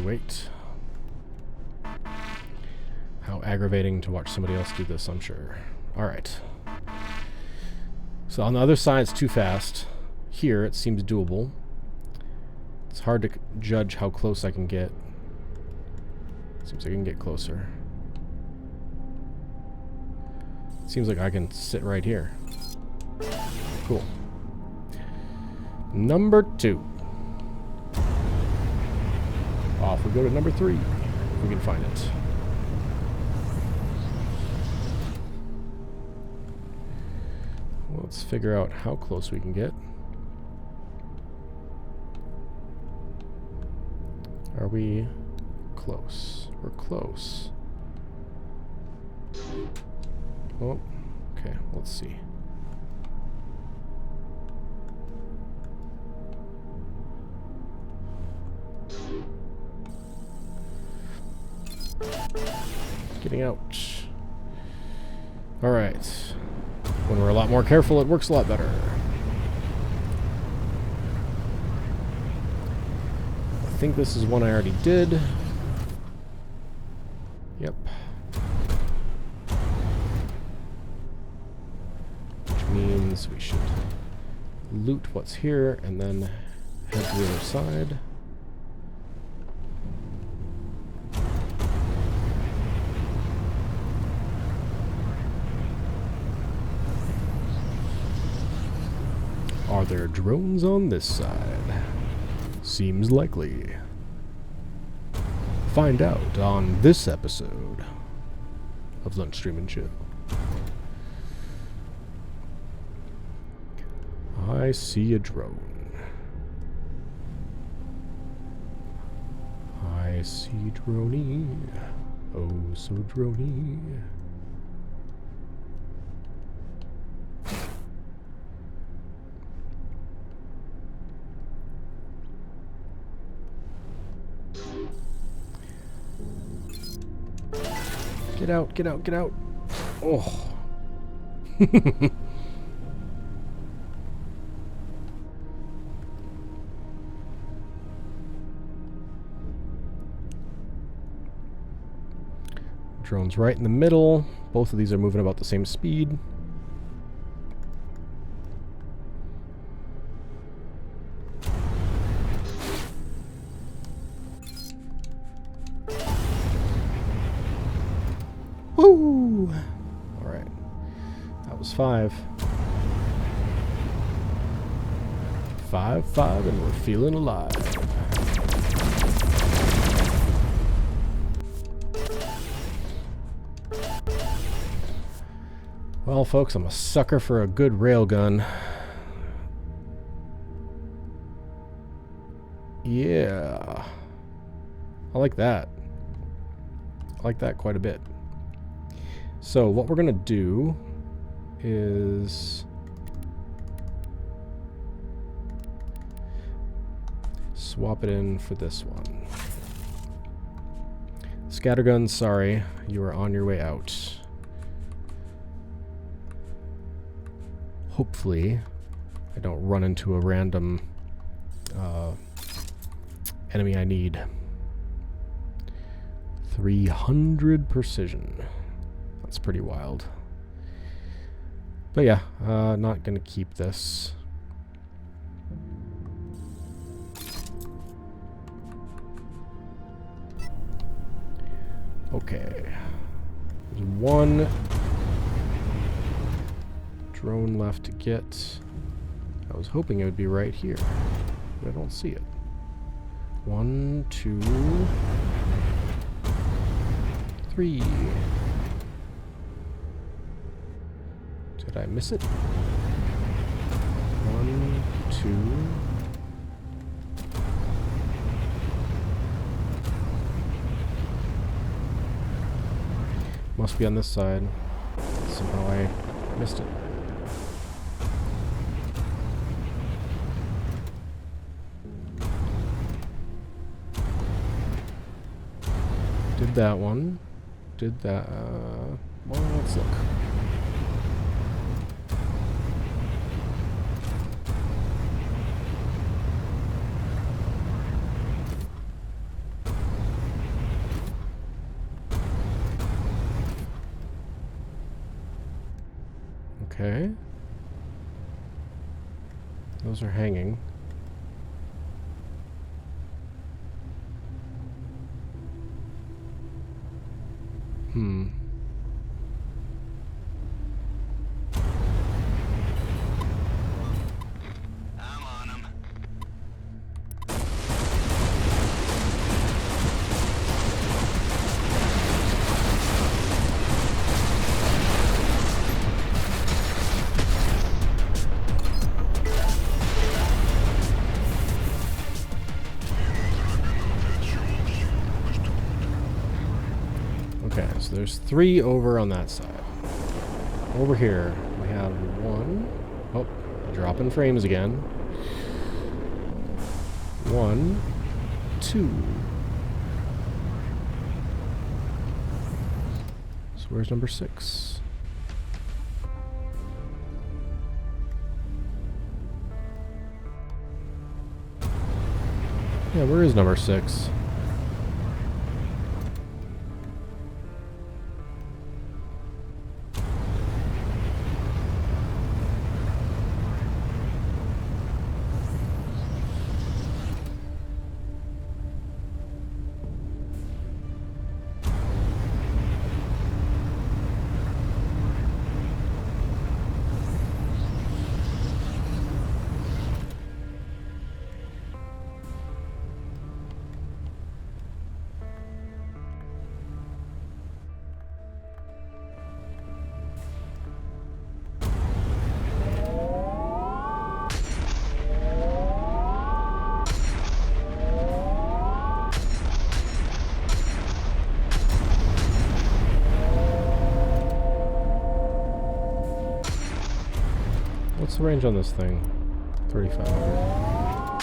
Wait. How aggravating to watch somebody else do this, I'm sure. Alright. So on the other side, it's too fast. here, it seems doable. It's hard to judge how close I can get. Seems like I can get closer. Seems like I can sit right here. Cool. Number 2. Off we go to number 3. If we can find it. Let's figure out how close we can get. Are we close? We're close. Oh, okay, let's see. Getting out. All right. When we're a lot more careful, it works a lot better. I think this is one I already did. Yep. Which means we should loot what's here and then head to the other side. Are there drones on this side? Seems likely. Find out on this episode of Lunch Stream and Chill. I see a drone. I see droney. Oh, so droney. Get out, get out, get out. Oh. Drone's right in the middle. Both of these are moving about the same speed. Woo! Alright. That was 5. 5, and we're feeling alive. Well, folks, I'm a sucker for a good railgun. Yeah. I like that. I like that quite a bit. So what we're going to do is swap it in for this one. Scattergun, sorry, you are on your way out. Hopefully I don't run into a random enemy I need. 300 precision. That's pretty wild. But yeah, not gonna keep this. Okay. There's one drone left to get. I was hoping it would be right here, but I don't see it. 1, 2, 3. Did I miss it? 1, 2. Must be on this side. Somehow I missed it. Did that one. Did that. Well, let's look. Okay. Those are hanging. Hmm. I'm on him. Okay, so there's 3 over on that side. Over here, we have 1. Oh, dropping frames again. 1, 2. So where's number 6? Yeah, where is number 6? What's the range on this thing? 3,500.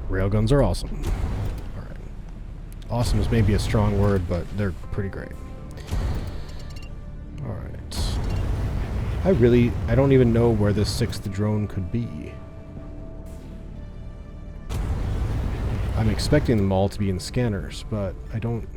Railguns are awesome. Alright. Awesome is maybe a strong word, but they're pretty great. Alright. I don't even know where this 6th drone could be. I'm expecting them all to be in scanners, but I don't...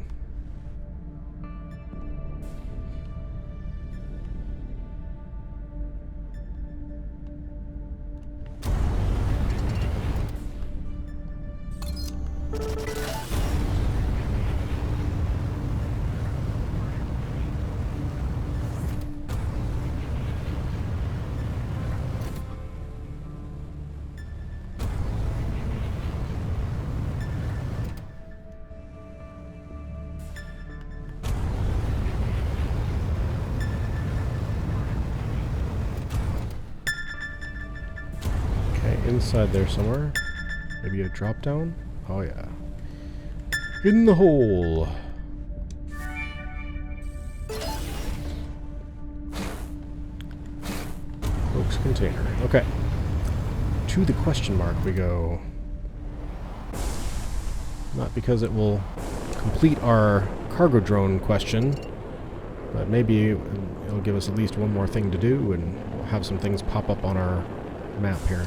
Inside there somewhere. Maybe a drop down? Oh yeah. In the hole. Folks container. Okay. To the question mark we go. Not because it will complete our cargo drone question, but maybe it'll give us at least one more thing to do, and we'll have some things pop up on our map here.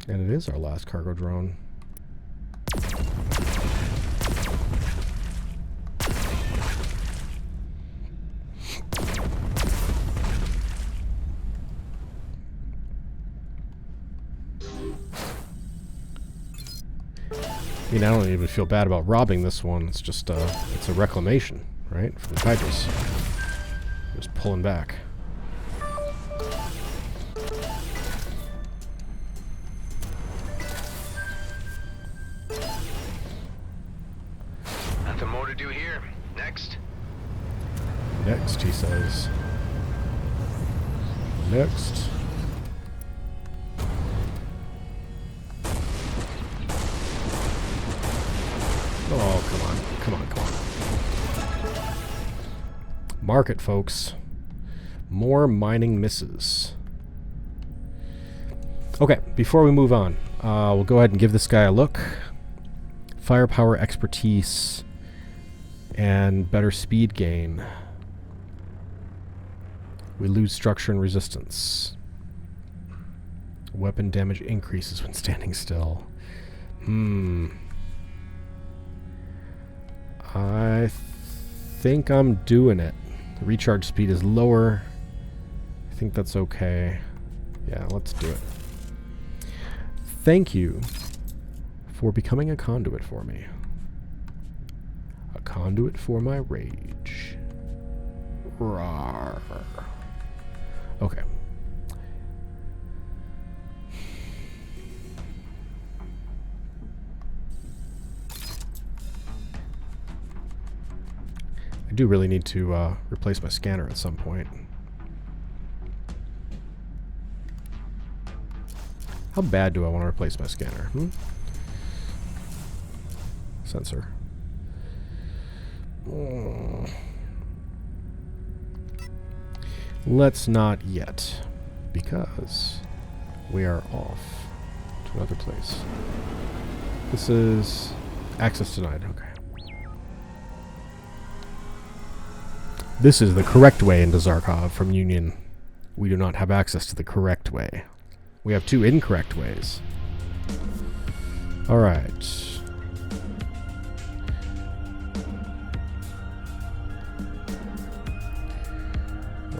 And it is our last cargo drone. I mean, I don't even feel bad about robbing this one. It's just, it's a reclamation, right? From Titus. Just pulling back. Nothing more to do here. Next. Next, he says. Next. Oh, come on. Come on, come on. Mark it, folks. More mining misses. Okay, before we move on, we'll go ahead and give this guy a look. Firepower, expertise, and better speed gain. We lose structure and resistance. Weapon damage increases when standing still. I think I'm doing it. The recharge speed is lower. I think that's okay. Yeah, let's do it. Thank you for becoming a conduit for me. A conduit for my rage. Rawr. Okay. I do really need to replace my scanner at some point. How bad do I want to replace my scanner? Sensor. Let's not yet, because we are off to another place. This is access denied. Okay. This is the correct way into Zarkov from Union. We do not have access to the correct way. We have two incorrect ways. Alright.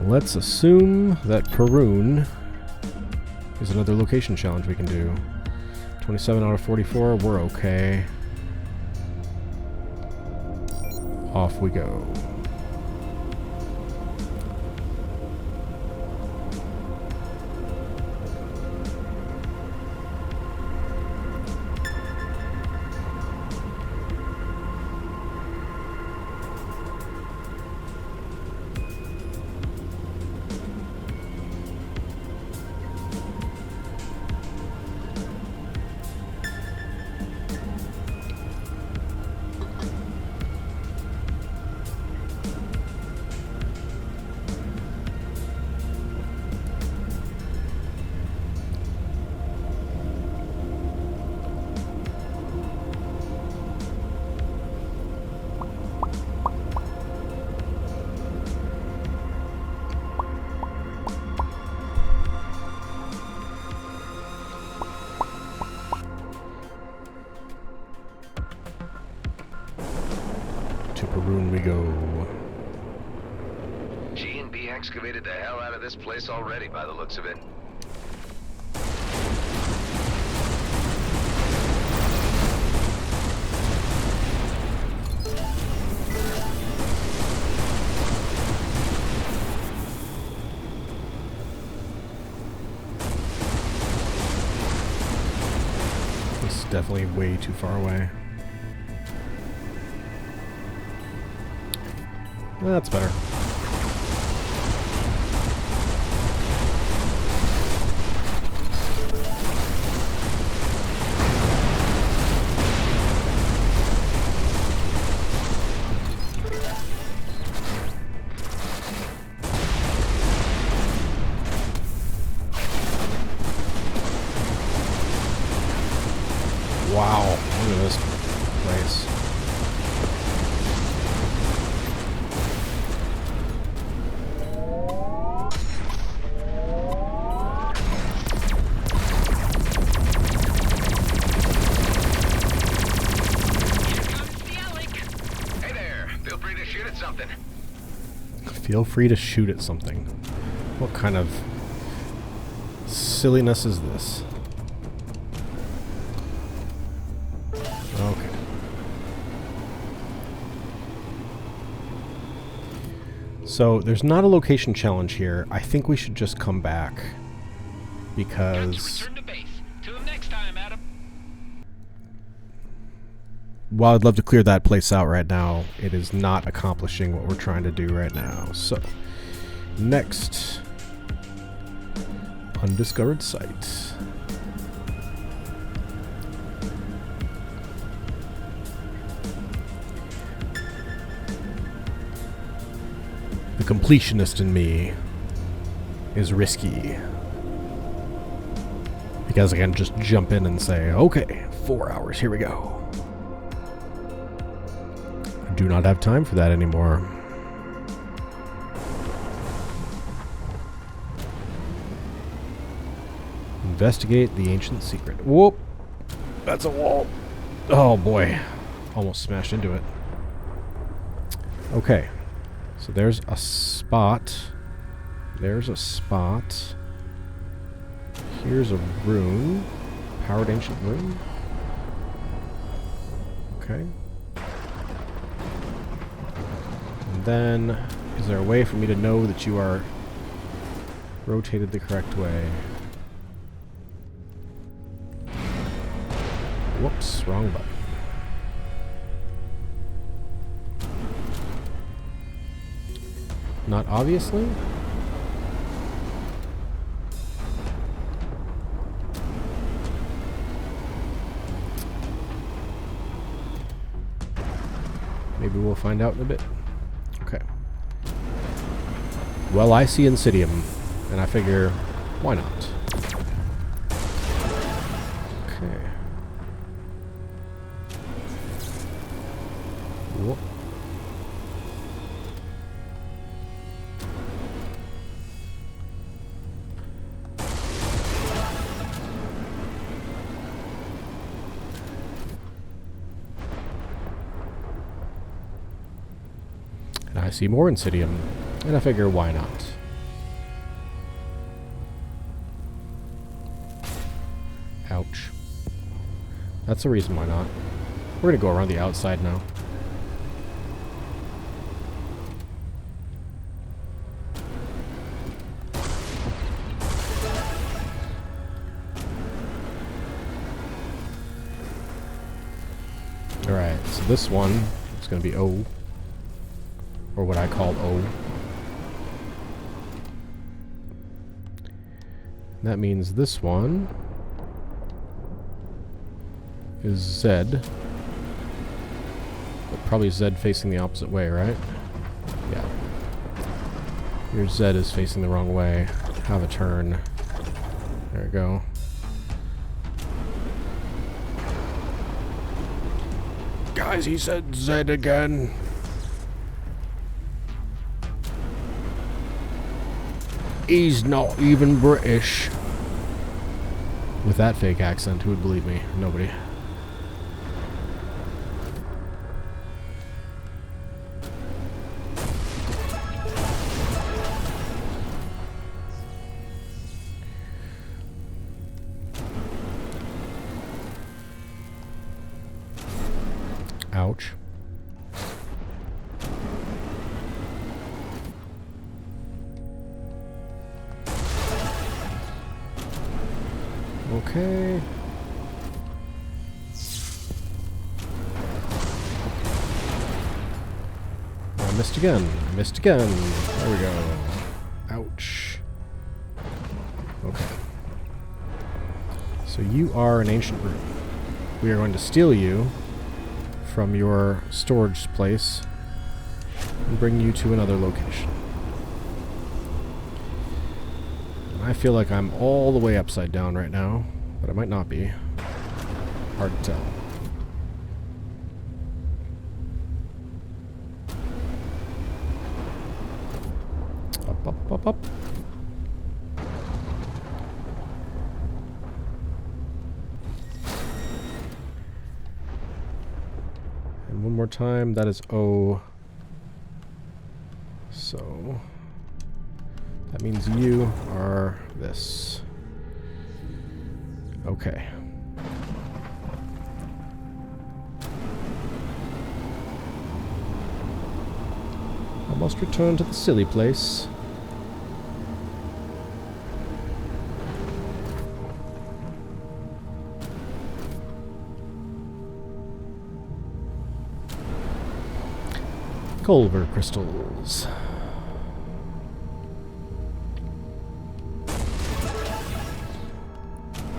Let's assume that Perun is another location challenge we can do. 27 out of 44, we're okay. Off we go. Perun we go. G&B excavated the hell out of this place already by the looks of it. This is definitely way too far away. That's better. Wow, look at this place. Feel free to shoot at something. What kind of silliness is this? Okay. So there's not a location challenge here. I think we should just come back because Return to base. Till next time, Adam. while I'd love to clear that place out right now, it is not accomplishing what we're trying to do right now. So, next, undiscovered site. The completionist in me is risky, because I can just jump in and say, okay, 4 hours, here we go. I do not have time for that anymore. Investigate the ancient secret. Whoop! That's a wall. Oh boy. Almost smashed into it. Okay. So there's a spot. There's a spot. Here's a rune. Powered ancient rune. Okay. And then, is there a way for me to know that you are rotated the correct way? Whoops, wrong button. Not obviously. Maybe we'll find out in a bit. Okay. Well, I see Insidium, and I figure, why not? Okay. Whoop. And I see more Insidium, and I figure, why not? Ouch. That's the reason why not. We're gonna go around the outside now. Alright, so this one is going to be O. Or what I call O. That means this one is Z. But probably Z facing the opposite way, right? Yeah. Your Z is facing the wrong way. Have a turn. There we go. Guys, he said Z again. He's not even British. With that fake accent, who would believe me? Nobody. Ouch. Okay. I missed again. I missed again. There we go. Ouch. Okay. So you are an ancient rune. We are going to steal you from your storage place and bring you to another location. I feel like I'm all the way upside down right now, but I might not be. Hard to tell. Up, up, up, up. And one more time, that is O. So that means you are this. Okay. I must return to the silly place. Culver crystals.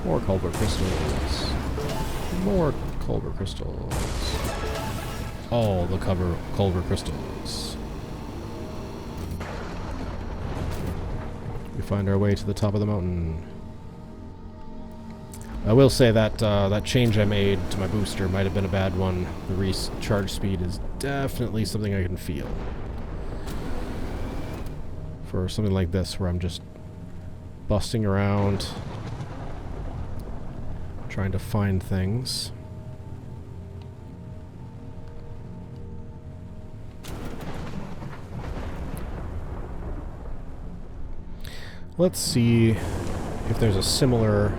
More Culver crystals. More Culver crystals. All the Culver crystals. We find our way to the top of the mountain. I will say that that change I made to my booster might have been a bad one. The recharge speed is definitely something I can feel. For something like this, where I'm just busting around trying to find things. Let's see if there's a similar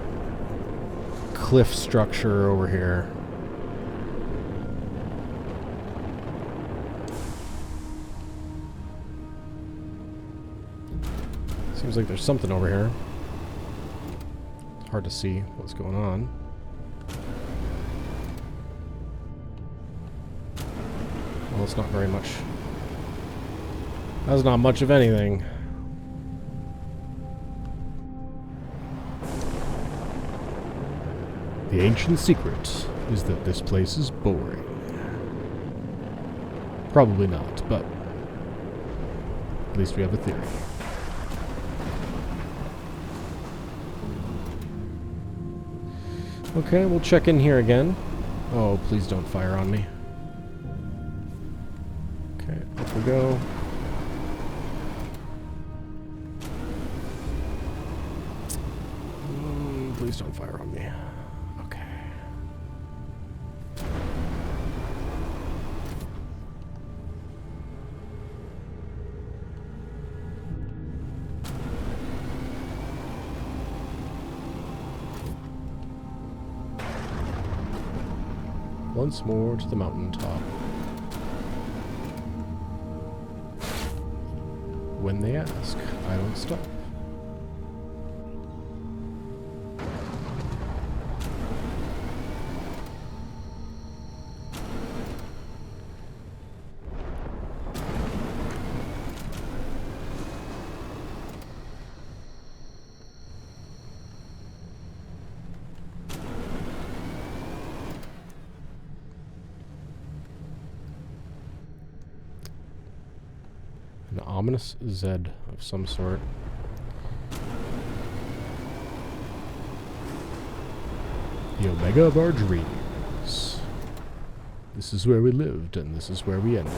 cliff structure over here. Seems like there's something over here. It's hard to see what's going on. Well, it's not very much. That's not much of anything. The ancient secret is that this place is boring. Probably not, but at least we have a theory. Okay, we'll check in here again. Oh, please don't fire on me. Okay, off we go. Please don't fire on me. Okay. Once more to the mountaintop. When they ask, I don't stop. An ominous Z of some sort. The Omega of our dreams. This is where we lived, and this is where we ended.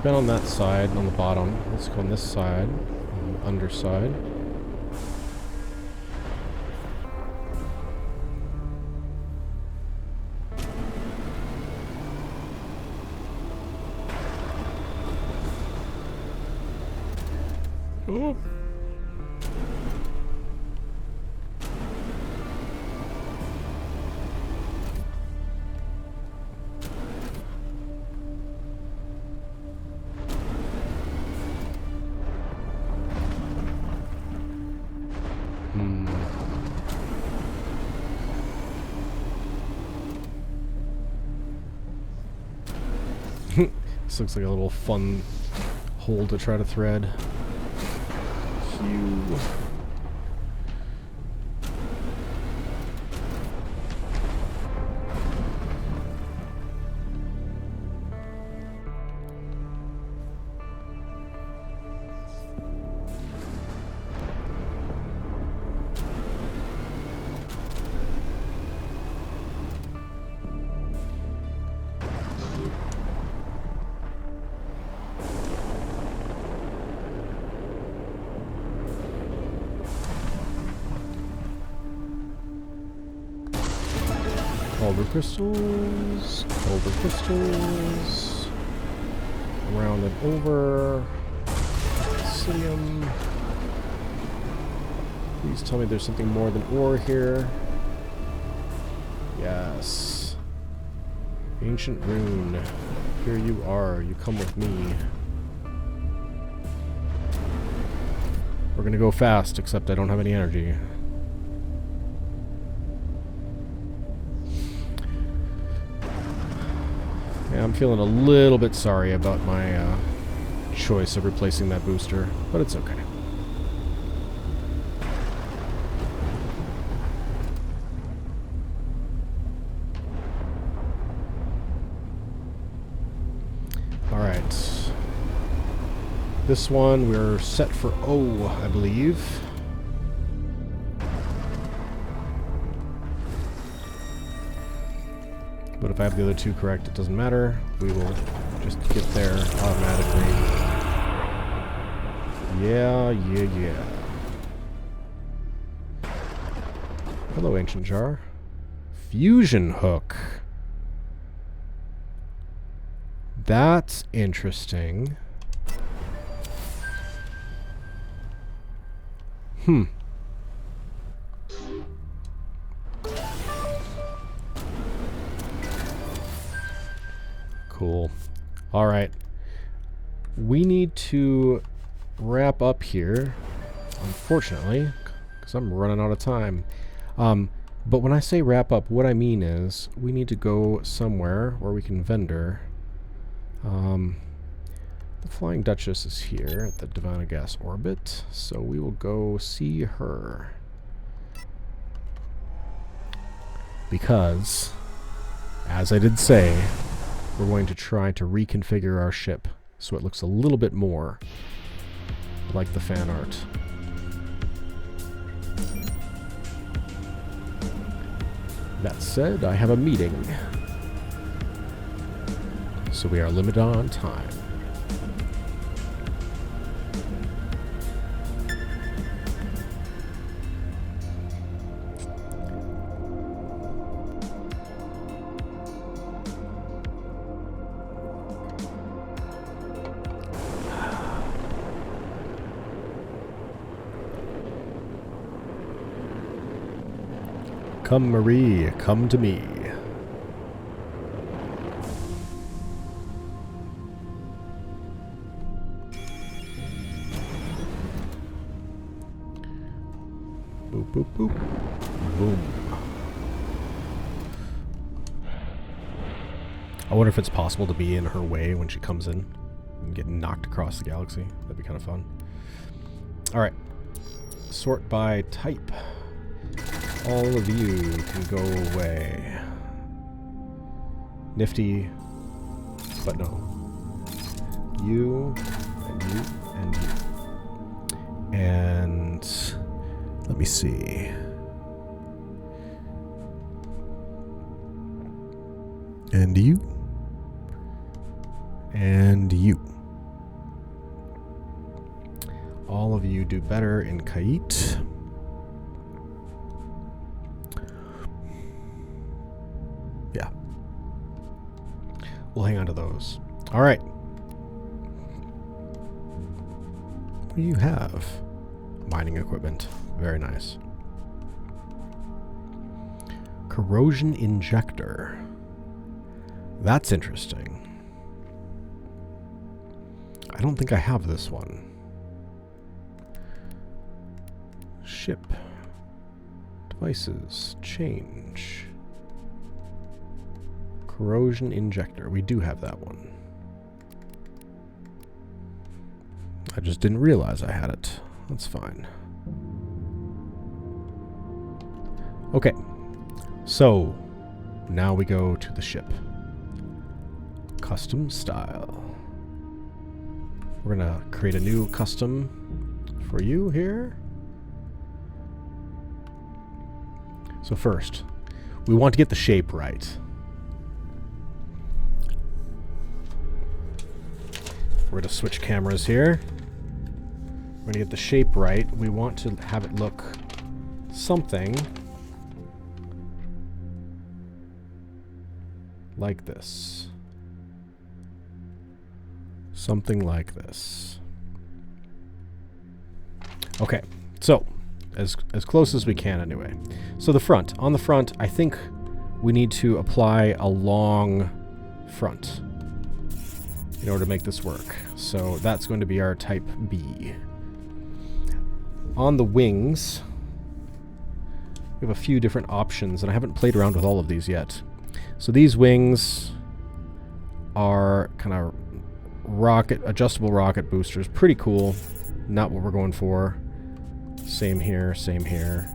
Been on that side, on the bottom. Let's go on this side, on the underside. Oh. This looks like a little fun hole to try to thread. Phew. Culver crystals, around and over, Obsidian. Please tell me there's something more than ore here. Yes. Ancient rune. Here you are, you come with me. We're gonna go fast, except I don't have any energy. Yeah, I'm feeling a little bit sorry about my choice of replacing that booster, but it's okay. This one we're set for O, I believe. But if I have the other two correct, it doesn't matter. We will just get there automatically. Yeah. Hello, Ancient Jar. Fusion hook. That's interesting. Cool. All right. We need to wrap up here, unfortunately, because I'm running out of time. But when I say wrap up, what I mean is we need to go somewhere where we can vendor. The Flying Dutchess is here at the Divina Gas orbit, so we will go see her. Because, as I did say, we're going to try to reconfigure our ship so it looks a little bit more like the fan art. That said, I have a meeting, so we are limited on time. Come, Marie, come to me. Boop, boop, boop. Boom. I wonder if it's possible to be in her way when she comes in and get knocked across the galaxy. That'd be kind of fun. Alright. Sort by type. All of you can go away. Nifty, but no. You, and you, and you. And let me see. And you. And you. All of you do better in Kait. Yeah. We'll hang on to those. All right. What do you have? Mining equipment. Very nice. Corrosion injector. That's interesting. I don't think I have this one. Ship. Devices. Change. Corrosion injector. We do have that one. I just didn't realize I had it. That's fine. Okay. So, now we go to the ship. Custom style. We're gonna create a new custom for you here. So first, we want to get the shape right. We're going to switch cameras here. We're going to get the shape right. We want to have it look something like this. Something like this. Okay, so as close as we can anyway. So the front. On the front, I think we need to apply a long front in order to make this work. So that's going to be our type B. On the wings, we have a few different options, and I haven't played around with all of these yet. So these wings are kind of adjustable rocket boosters. Pretty cool. Not what we're going for. Same here, same here.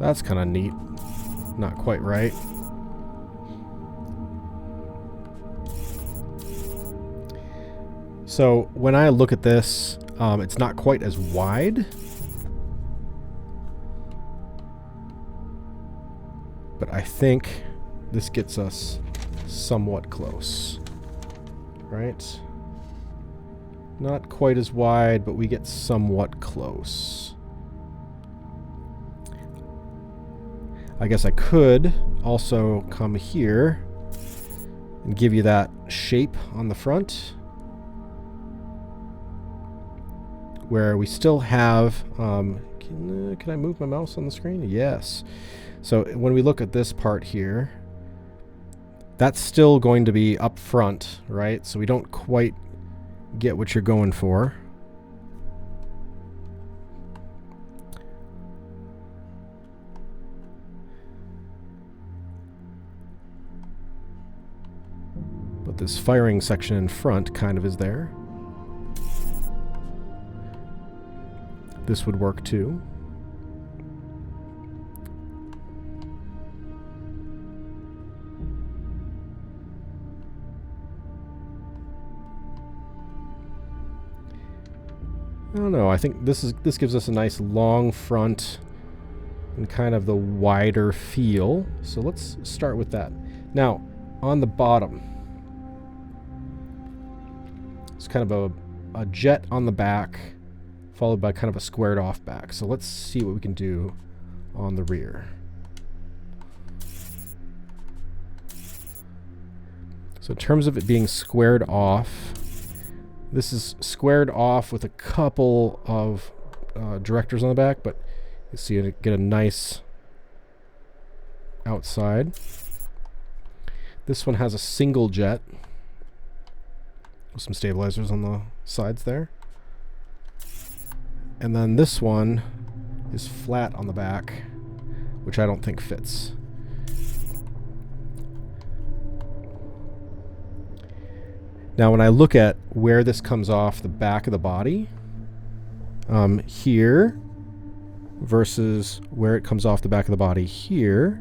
That's kind of neat. Not quite right. So when I look at this, it's not quite as wide. But I think this gets us somewhat close. Right? Not quite as wide, but we get somewhat close. I guess I could also come here and give you that shape on the front, where we still have, can I move my mouse on the screen? Yes. So when we look at this part here, that's still going to be up front, right? So we don't quite get what you're going for. But this firing section in front kind of is there. This would work too. I don't know. I think this gives us a nice long front and kind of the wider feel. So let's start with that. Now, on the bottom, it's kind of a jet on the back, followed by kind of a squared off back. So let's see what we can do on the rear. So in terms of it being squared off, this is squared off with a couple of directors on the back, but you see it get a nice outside. This one has a single jet with some stabilizers on the sides there. And then this one is flat on the back, which I don't think fits. Now, when I look at where this comes off the back of the body, here, versus where it comes off the back of the body here,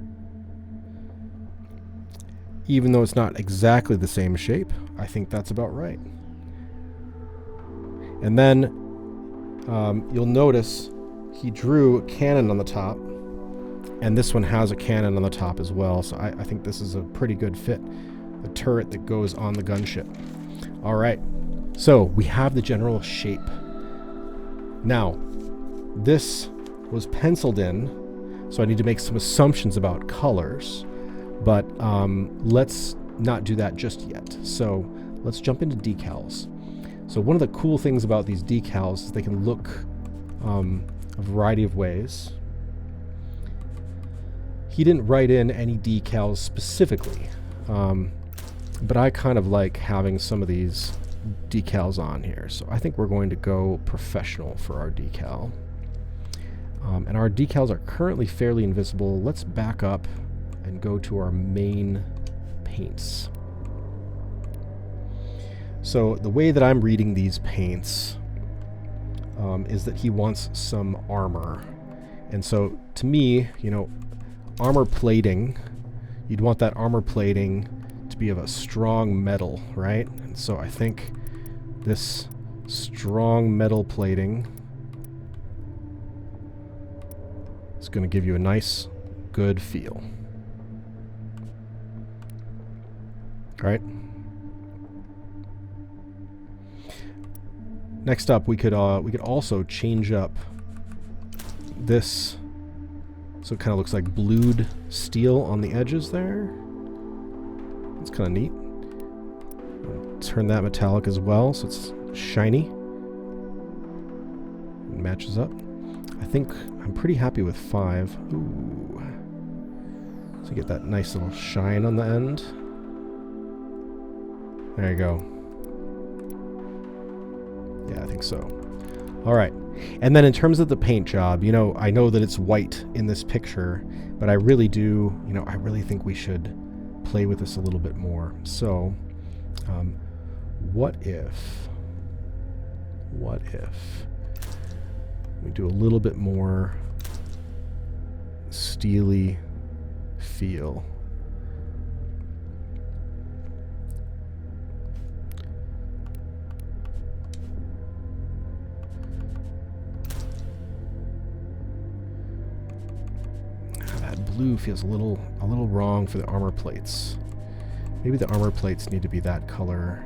even though it's not exactly the same shape, I think that's about right. And then you'll notice he drew a cannon on the top, and this one has a cannon on the top as well, so I think this is a pretty good fit. The turret that goes on the gunship. All right, so we have the general shape. Now, this was penciled in, so I need to make some assumptions about colors, but let's not do that just yet. So let's jump into decals. So one of the cool things about these decals is they can look a variety of ways. He didn't write in any decals specifically, but I kind of like having some of these decals on here. So I think we're going to go professional for our decal. And our decals are currently fairly invisible. Let's back up and go to our main paints. So the way that I'm reading these paints is that he wants some armor. And so to me, you know, armor plating, you'd want that armor plating to be of a strong metal, right? And so I think this strong metal plating is going to give you a nice, good feel. All right. Next up, we could also change up this, so it kind of looks like blued steel on the edges there. It's kind of neat. Turn that metallic as well, so it's shiny. It matches up. I think I'm pretty happy with 5. Ooh. So get that nice little shine on the end. There you go. Yeah, I think so. All right. And then in terms of the paint job, you know, I know that it's white in this picture, but I really do, you know, I really think we should play with this a little bit more. So, what if we do a little bit more steely feel? blue feels a little wrong for the armor plates. Maybe the armor plates need to be that color,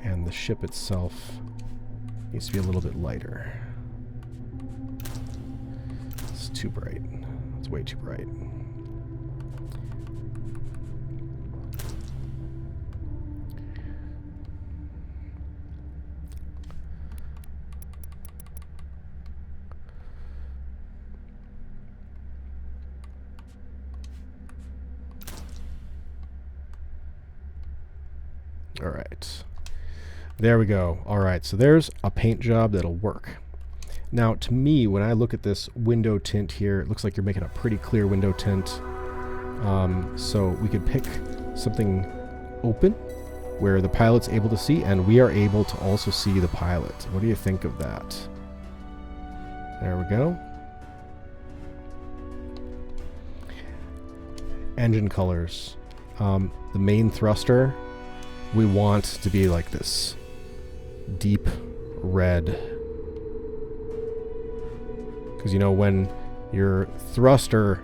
and the ship itself needs to be a little bit lighter. It's too bright. It's way too bright. All right, there we go. All right, so there's a paint job that'll work. Now, to me, when I look at this window tint here, it looks like you're making a pretty clear window tint. So we could pick something open where the pilot's able to see, and we are able to also see the pilot. What do you think of that? There we go. Engine colors. The main thruster, we want to be like this deep red. Because, you know, when your thruster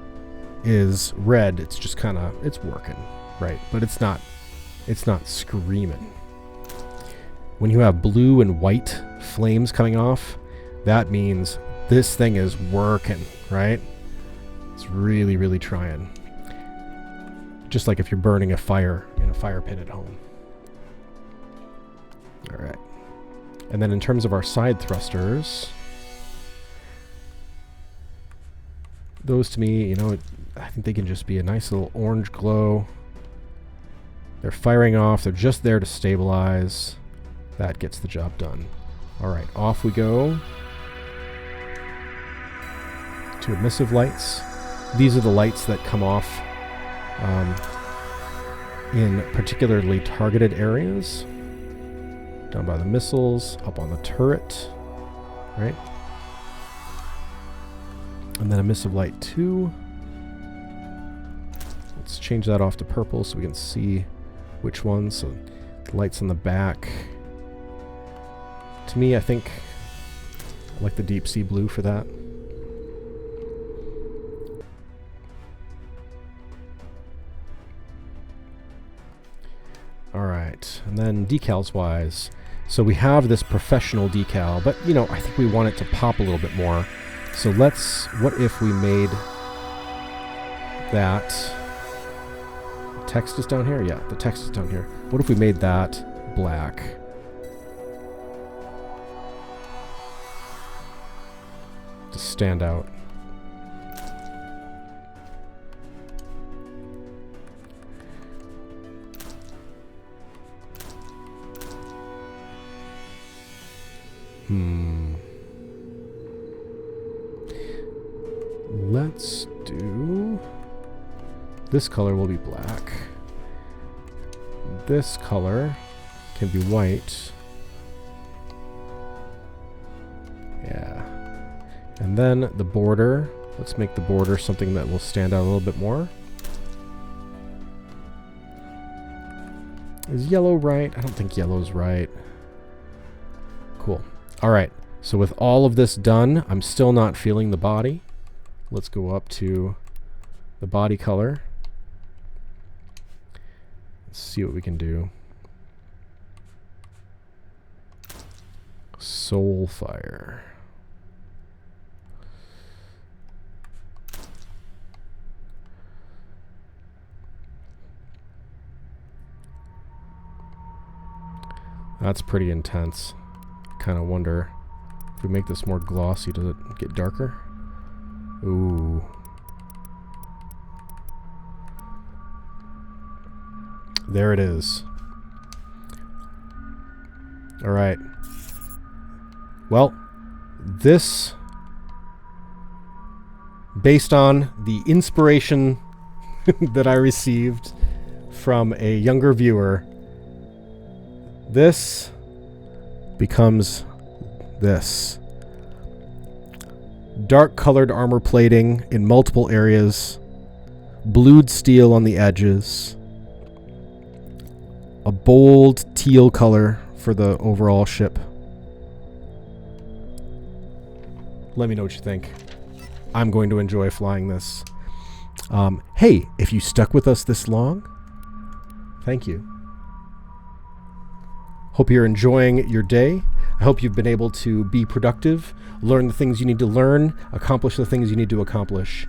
is red, it's just kind of, it's working, right? But it's not screaming. When you have blue and white flames coming off, that means this thing is working, right? It's really, really trying. Just like if you're burning a fire in a fire pit at home. All right. And then in terms of our side thrusters, those to me, you know, I think they can just be a nice little orange glow. They're firing off. They're just there to stabilize. That gets the job done. All right, off we go to emissive lights. These are the lights that come off in particularly targeted areas. Down by the missiles, up on the turret, right? And then emissive light 2. Let's change that off to purple so we can see which one. So the lights on the back. To me, I think I like the deep sea blue for that. All right, and then decals wise. So we have this professional decal, but you know, I think we want it to pop a little bit more. So let's, what if we made that, text is down here? Yeah, the text is down here. What if we made that black? To stand out. Let's do, this color will be black. This color can be white. Yeah. And then the border, let's make the border something that will stand out a little bit more. Is yellow right? I don't think yellow's right. Cool. All right. So with all of this done, I'm still not feeling the body. Let's go up to the body color. Let's see what we can do. Soulfire. That's pretty intense. I kind of wonder if we make this more glossy, does it get darker? Ooh. There it is. All right. Well, this, based on the inspiration that I received from a younger viewer, this becomes this. Dark colored armor plating in multiple areas, blued steel on the edges, a bold teal color for the overall ship. Let me know what you think. I'm going to enjoy flying this. Hey, if you stuck with us this long, thank you. Hope you're enjoying your day. I hope you've been able to be productive, learn the things you need to learn, accomplish the things you need to accomplish.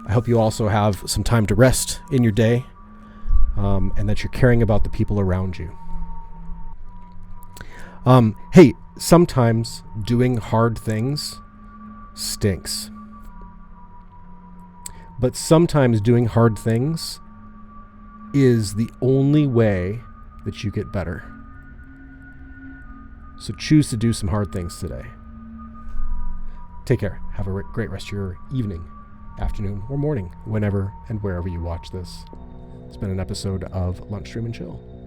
I hope you also have some time to rest in your day, and that you're caring about the people around you. Hey, sometimes doing hard things stinks. But sometimes doing hard things is the only way that you get better. So choose to do some hard things today. Take care. Have a great rest of your evening, afternoon, or morning, whenever and wherever you watch this. It's been an episode of Lunch, Stream, and Chill.